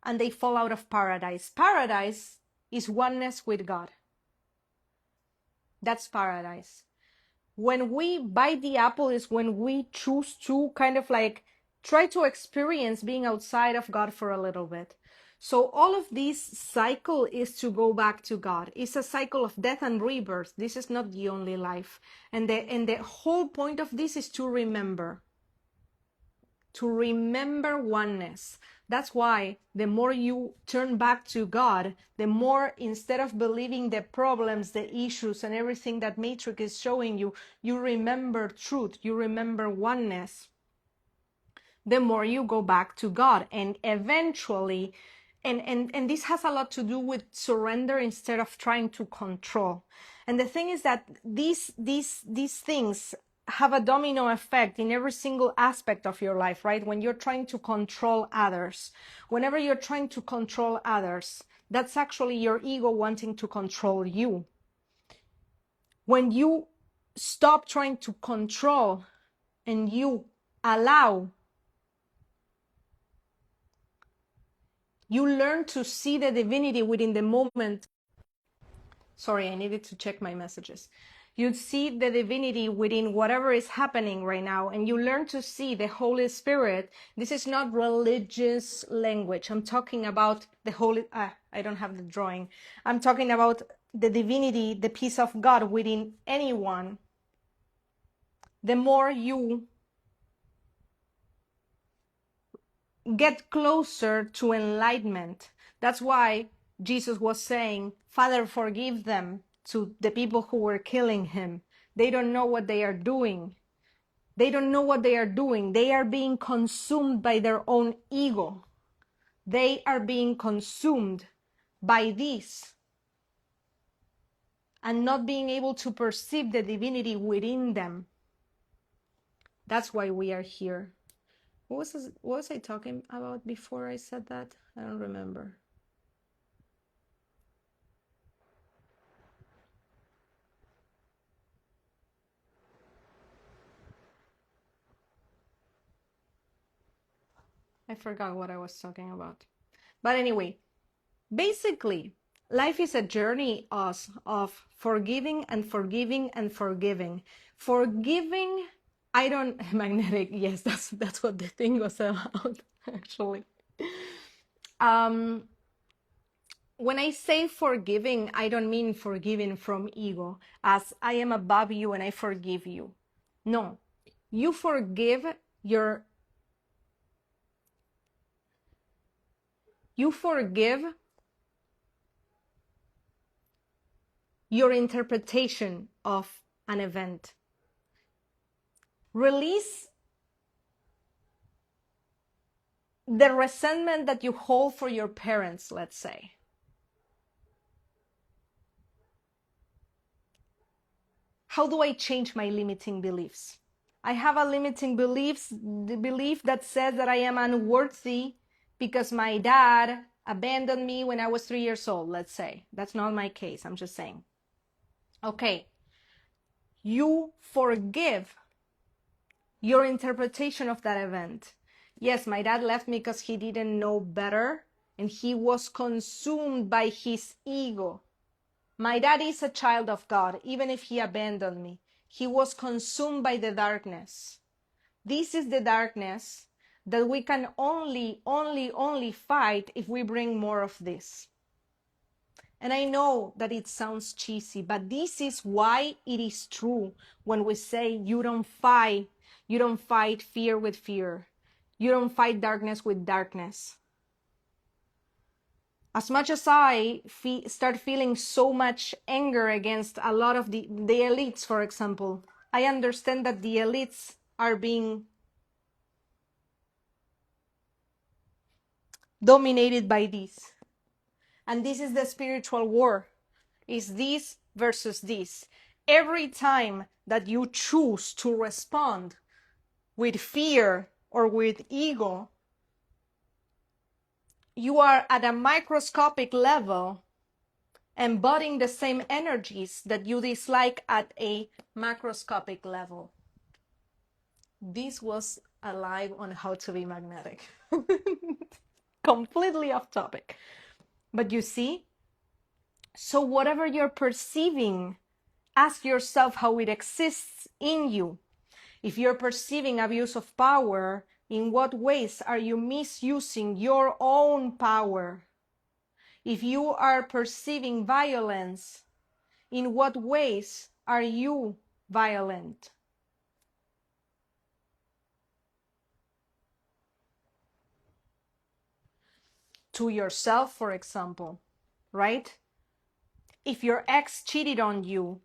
and they fall out of paradise. Paradise is oneness with God. That's paradise. When we bite the apple is when we choose to kind of like try to experience being outside of God for a little bit. So all of this cycle is to go back to God. It's a cycle of death and rebirth. This is not the only life. And the whole point of this is to remember oneness. That's why the more you turn back to God, the more, instead of believing the problems, the issues, and everything that Matrix is showing you, you remember truth, you remember oneness, the more you go back to God. And eventually, and this has a lot to do with surrender instead of trying to control. And the thing is that these things have a domino effect in every single aspect of your life, right? When you're trying to control others, whenever you're trying to control others, that's actually your ego wanting to control you. When you stop trying to control and you allow, you learn to see the divinity within the moment. Sorry, I needed to check my messages. You see the divinity within whatever is happening right now, and you learn to see the Holy Spirit. This is not religious language. I'm talking about the Holy, I don't have the drawing. I'm talking about the divinity, the peace of God within anyone. The more you get closer to enlightenment. That's why Jesus was saying, Father, forgive them, to the people who were killing him. They don't know what they are doing. They don't know what they are doing. They are being consumed by their own ego. they are being consumed by this and not being able to perceive the divinity within them. That's why we are here. What was I talking about before I said that? I don't remember. I forgot what I was talking about. But anyway, basically, life is a journey of forgiving and forgiving and forgiving. Forgiving, I don't, magnetic, yes, that's what the thing was about, actually. When I say forgiving, I don't mean forgiving from ego, as I am above you and I forgive you. No, you forgive your, you forgive your interpretation of an event. Release the resentment that you hold for your parents, let's say. How do I change my limiting beliefs? I have a limiting the belief that says that I am unworthy because my dad abandoned me when I was 3 years old, let's say. That's not my case, I'm just saying. Okay, you forgive your interpretation of that event. Yes, my dad left me because he didn't know better and he was consumed by his ego. My dad is a child of God, even if he abandoned me. He was consumed by the darkness. This is the darkness that we can only fight if we bring more of this. And I know that it sounds cheesy, but this is why it is true when we say you don't fight fear with fear. You don't fight darkness with darkness. As much as I start feeling so much anger against a lot of the elites, for example, I understand that the elites are being dominated by this. And this is the spiritual war. Is this versus this. Every time that you choose to respond with fear or with ego, you are at a microscopic level embodying the same energies that you dislike at a macroscopic level. This was a live on how to be magnetic. Completely off topic. But you see, so whatever you're perceiving, ask yourself how it exists in you. If you're perceiving abuse of power, in what ways are you misusing your own power? If you are perceiving violence, in what ways are you violent? To yourself, for example, right? If your ex cheated on you,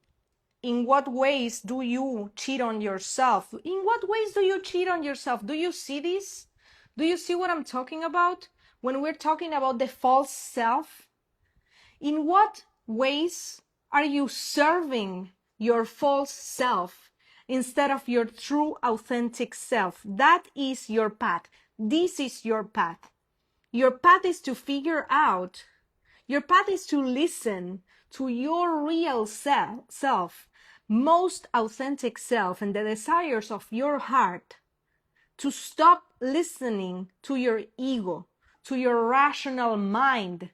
in what ways do you cheat on yourself? In what ways do you cheat on yourself? Do you see this? Do you see what I'm talking about? When we're talking about the false self, in what ways are you serving your false self instead of your true authentic self? That is your path. This is your path. Your path is to figure out, your path is to listen to your real self, most authentic self, and the desires of your heart, to stop listening to your ego, to your rational mind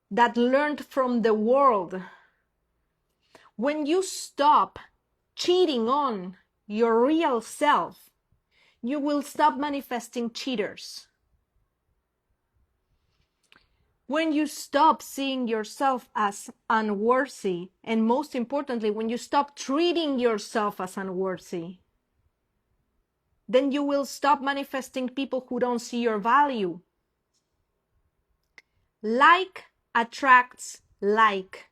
that learned from the world. When you stop cheating on your real self, you will stop manifesting cheaters. When you stop seeing yourself as unworthy, and most importantly, when you stop treating yourself as unworthy, then you will stop manifesting people who don't see your value. Like attracts like.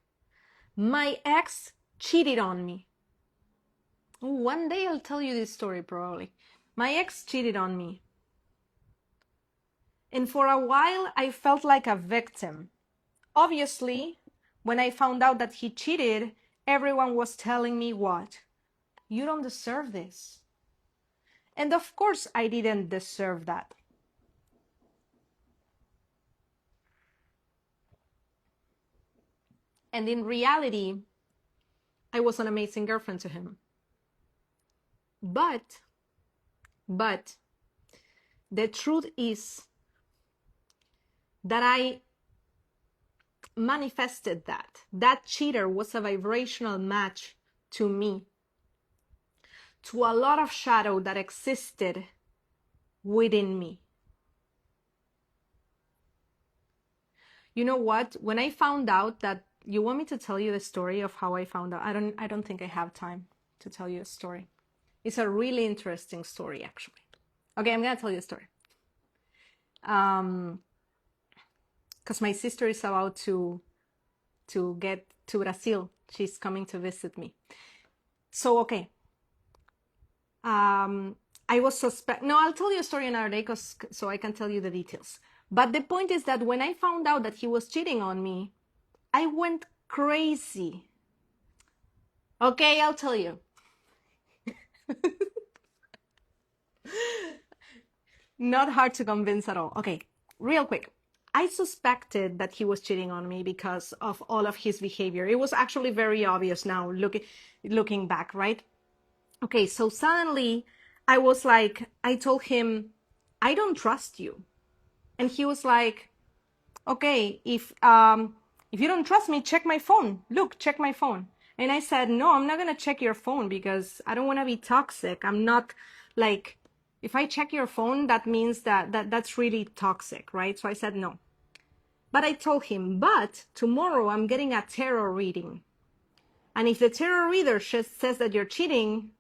My ex cheated on me. One day I'll tell you this story probably. My ex cheated on me. And for a while, I felt like a victim. Obviously, when I found out that he cheated, everyone was telling me what? You don't deserve this. And of course, I didn't deserve that. And in reality, I was an amazing girlfriend to him. But the truth is that I manifested that. That cheater was a vibrational match to me, to a lot of shadow that existed within me. You know what? When I found out that, you want me to tell you the story of how I found out? I don't think I have time to tell you a story. It's a really interesting story, actually. Okay, I'm gonna tell you a story. Because my sister is about to get to Brazil. She's coming to visit me. So, okay. I was no, I'll tell you a story another day so I can tell you the details. But the point is that when I found out that he was cheating on me, I went crazy. Okay, I'll tell you. Not hard to convince at all. Okay, real quick. I suspected that he was cheating on me because of all of his behavior. It was actually very obvious now, looking back, right? Okay, so suddenly I was like, I told him, I don't trust you. And he was like, okay, if you don't trust me, check my phone. Look, check my phone. And I said, no, I'm not gonna check your phone because I don't want to be toxic. I'm not like, if I check your phone, that means that's really toxic, right? So I said no. But I told him, but tomorrow I'm getting a tarot reading. And if the tarot reader says that you're cheating,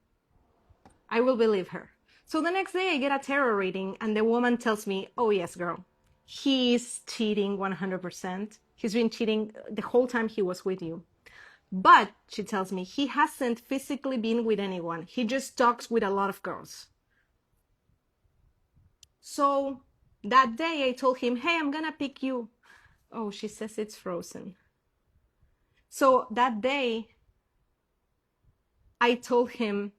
I will believe her. So the next day I get a tarot reading and the woman tells me, oh yes, girl, he's cheating 100%. He's been cheating the whole time he was with you. But, she tells me, he hasn't physically been with anyone. He just talks with a lot of girls. So that day I told him, hey, I'm gonna pick you. Oh, she says it's frozen. So that day I told him,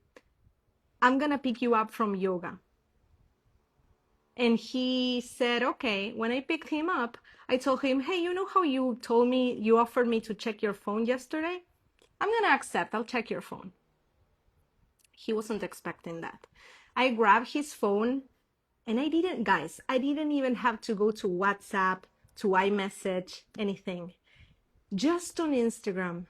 I'm gonna pick you up from yoga. And he said, okay. When I picked him up, I told him, hey, you know how you told me, you offered me to check your phone yesterday? I'm gonna accept, I'll check your phone. He wasn't expecting that. I grabbed his phone and I didn't even have to go to WhatsApp, to iMessage, anything. Just on Instagram.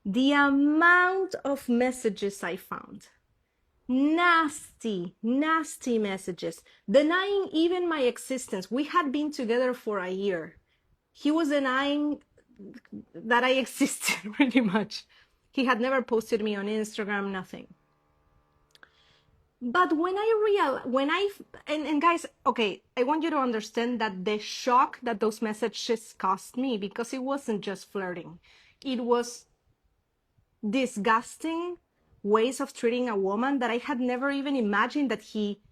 The amount of messages I found. Nasty messages, denying even my existence. We had been together for a year. He was denying that I existed pretty much. He had never posted me on Instagram, nothing. But and guys, okay, I want you to understand that the shock that those messages caused me, because it wasn't just flirting, it was disgusting ways of treating a woman that I had never even imagined that he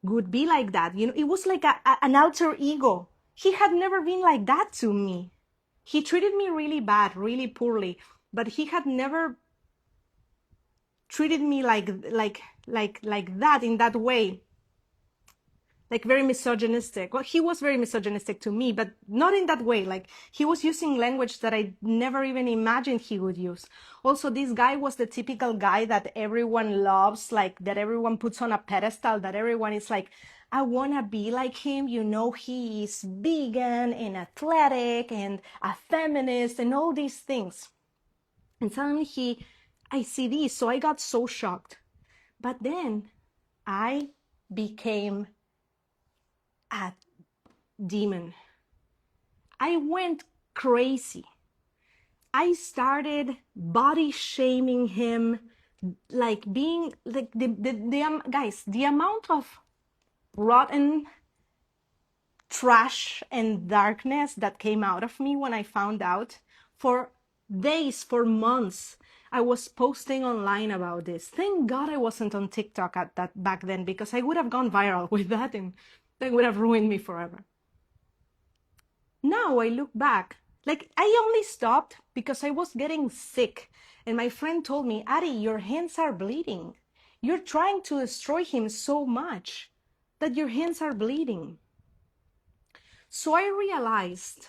would be like that. You know, it was like an alter ego. He had never been like that to me. He treated me really bad, really poorly, but he had never treated me like that, in that way, like very misogynistic. Well, he was very misogynistic to me, but not in that way. Like, he was using language that I never even imagined he would use. Also, this guy was the typical guy that everyone loves, like that everyone puts on a pedestal, that everyone is like, I want to be like him. You know, he is vegan and athletic and a feminist and all these things. And suddenly I see this, so I got so shocked. But then I became a demon. I went crazy. I started body shaming him, like being like guys, the amount of rotten trash and darkness that came out of me when I found out, for days, for months, I was posting online about this. Thank God I wasn't on TikTok at that back then, because I would have gone viral with that and that would have ruined me forever. Now I look back, like I only stopped because I was getting sick. And my friend told me, Ari, your hands are bleeding. You're trying to destroy him so much that your hands are bleeding. So I realized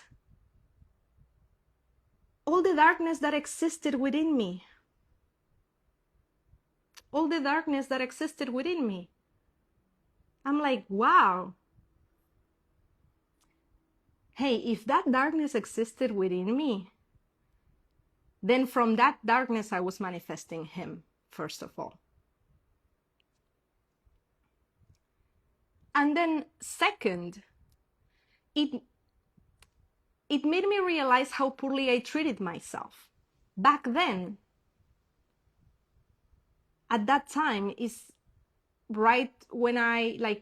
all the darkness that existed within me. All the darkness that existed within me. I'm like, wow. Hey, if that darkness existed within me, then from that darkness I was manifesting him, first of all. And then second, it made me realize how poorly I treated myself. Back then, at that time, is right when I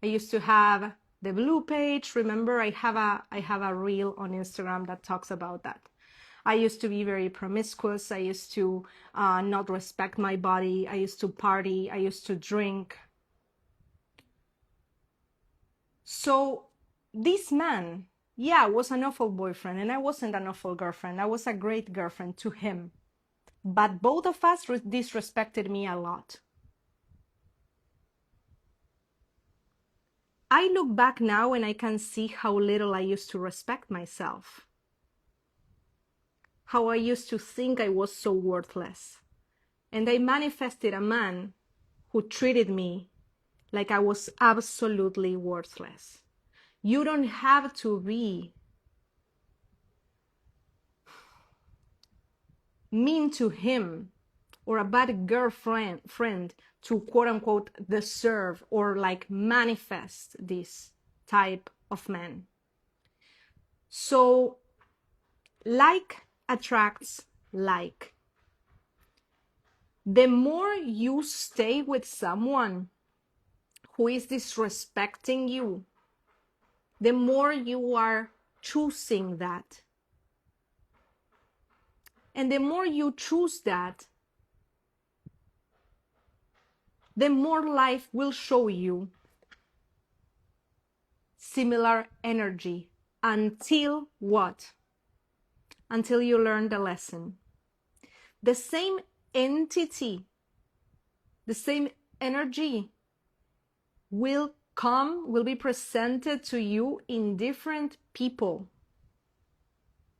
used to have the blue page. Remember, I have a reel on Instagram that talks about that. I used to be very promiscuous. I used to not respect my body. I used to party. I used to drink. So this man, yeah, was an awful boyfriend, and I wasn't an awful girlfriend. I was a great girlfriend to him. But both of us disrespected me a lot. I look back now and I can see how little I used to respect myself. How I used to think I was so worthless. And I manifested a man who treated me like I was absolutely worthless. You don't have to be mean to him or a bad girlfriend to quote unquote deserve or like manifest this type of man. So like attracts like. The more you stay with someone who is disrespecting you, the more you are choosing that. And the more you choose that, the more life will show you similar energy until what? Until you learn the lesson. The same entity, the same energy will be presented to you in different people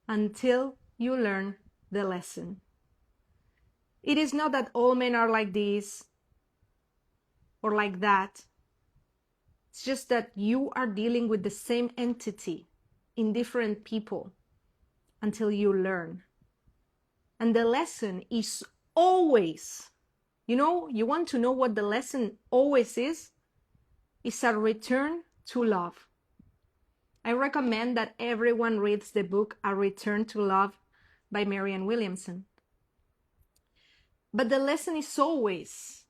until you learn the lesson. It is not that all men are like this or like that. It's just that you are dealing with the same entity in different people until you learn. And the lesson is always, you want to know what the lesson always is? It's a return to love. I recommend that everyone reads the book A Return to Love by Marianne Williamson. But the lesson is always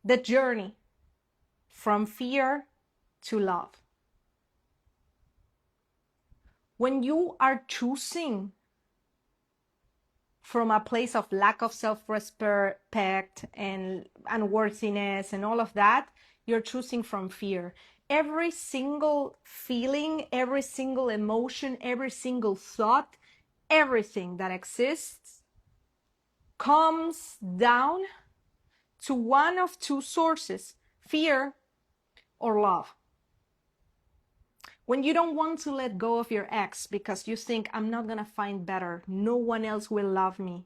the journey from fear to love. When you are choosing from a place of lack of self-respect and unworthiness and all of that, you're choosing from fear. Every single feeling, every single emotion, every single thought, everything that exists comes down to one of two sources: fear or love. When you don't want to let go of your ex because you think, I'm not gonna find better, no one else will love me,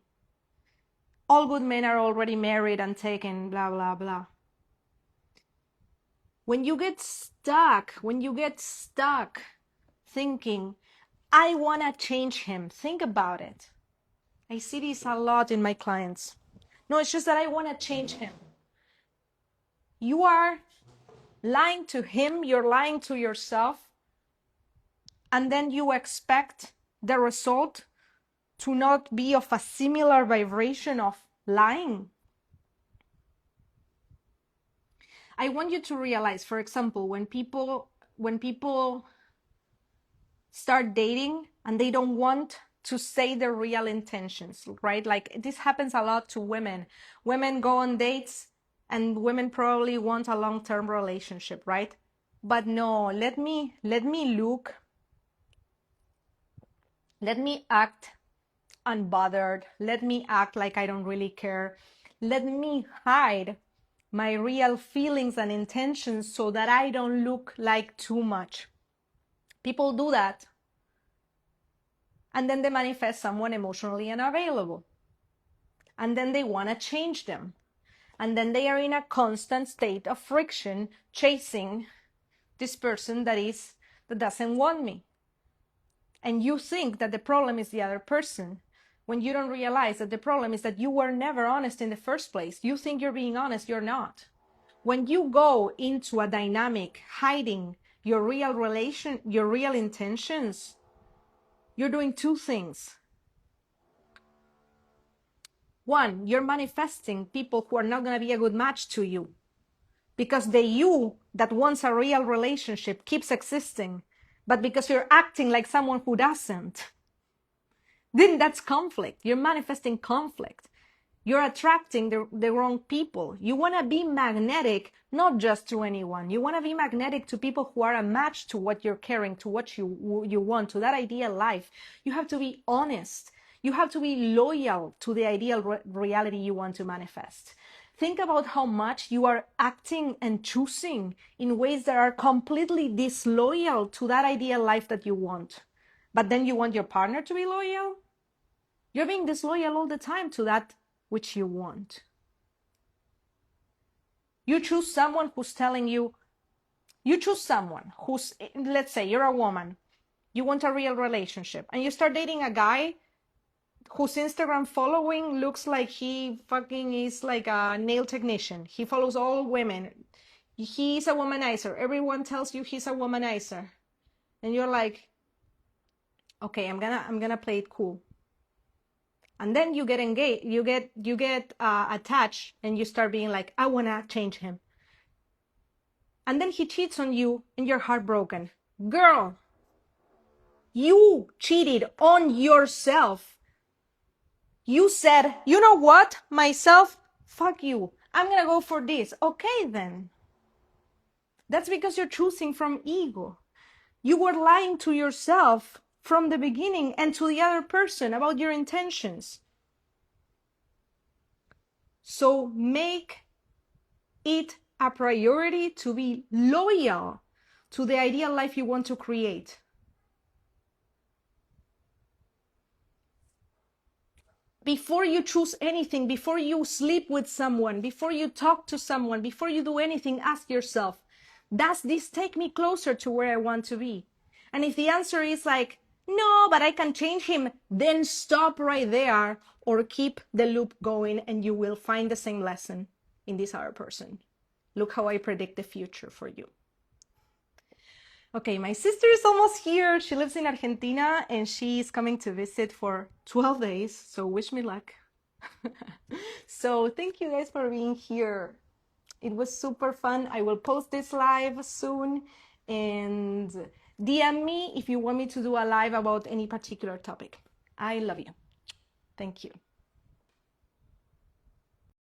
all good men are already married and taken, blah, blah, blah. When you get stuck thinking, I wanna change him, think about it. I see this a lot in my clients. No, it's just that I wanna change him. You are lying to him, you're lying to yourself, and then you expect the result to not be of a similar vibration of lying. I want you to realize, for example, when people start dating and they don't want to say their real intentions, right? Like this happens a lot to women. Women go on dates and women probably want a long-term relationship, right? But no, let me look, let me act unbothered, let me act like I don't really care, let me hide my real feelings and intentions so that I don't look like too much. People do that. And then they manifest someone emotionally unavailable. And then they want to change them. And then they are in a constant state of friction, chasing this person that doesn't want me. And you think that the problem is the other person, when you don't realize that the problem is that you were never honest in the first place. You think you're being honest, you're not. When you go into a dynamic hiding your real intentions, you're doing two things. One, you're manifesting people who are not going to be a good match to you, because the you that wants a real relationship keeps existing, but because you're acting like someone who doesn't, then that's conflict. You're manifesting conflict. You're attracting the wrong people. You want to be magnetic, not just to anyone. You want to be magnetic to people who are a match to what you're caring, to what you want, to that ideal life. You have to be honest. You have to be loyal to the ideal reality you want to manifest. Think about how much you are acting and choosing in ways that are completely disloyal to that ideal life that you want. But then you want your partner to be loyal? You're being disloyal all the time to that which you want. You choose someone who's telling you, let's say you're a woman, you want a real relationship, and you start dating a guy whose Instagram following looks like he fucking is like a nail technician. He follows all women. He's a womanizer. Everyone tells you he's a womanizer. And you're like, okay, I'm gonna play it cool. And then you get engaged, you get attached, and you start being like, I want to change him. And then he cheats on you and you're heartbroken. Girl, you cheated on yourself. You said, you know what, myself, fuck you. I'm going to go for this. Okay, then. That's because you're choosing from ego. You were lying to yourself from the beginning and to the other person about your intentions. So make it a priority to be loyal to the ideal life you want to create. Before you choose anything, before you sleep with someone, before you talk to someone, before you do anything, ask yourself, does this take me closer to where I want to be? And if the answer is like, no, but I can change him, then stop right there or keep the loop going and you will find the same lesson in this other person. Look how I predict the future for you. Okay, my sister is almost here. She lives in Argentina and she's coming to visit for 12 days. So wish me luck. So thank you guys for being here. It was super fun. I will post this live soon and DM me if you want me to do a live about any particular topic. I love you. Thank you.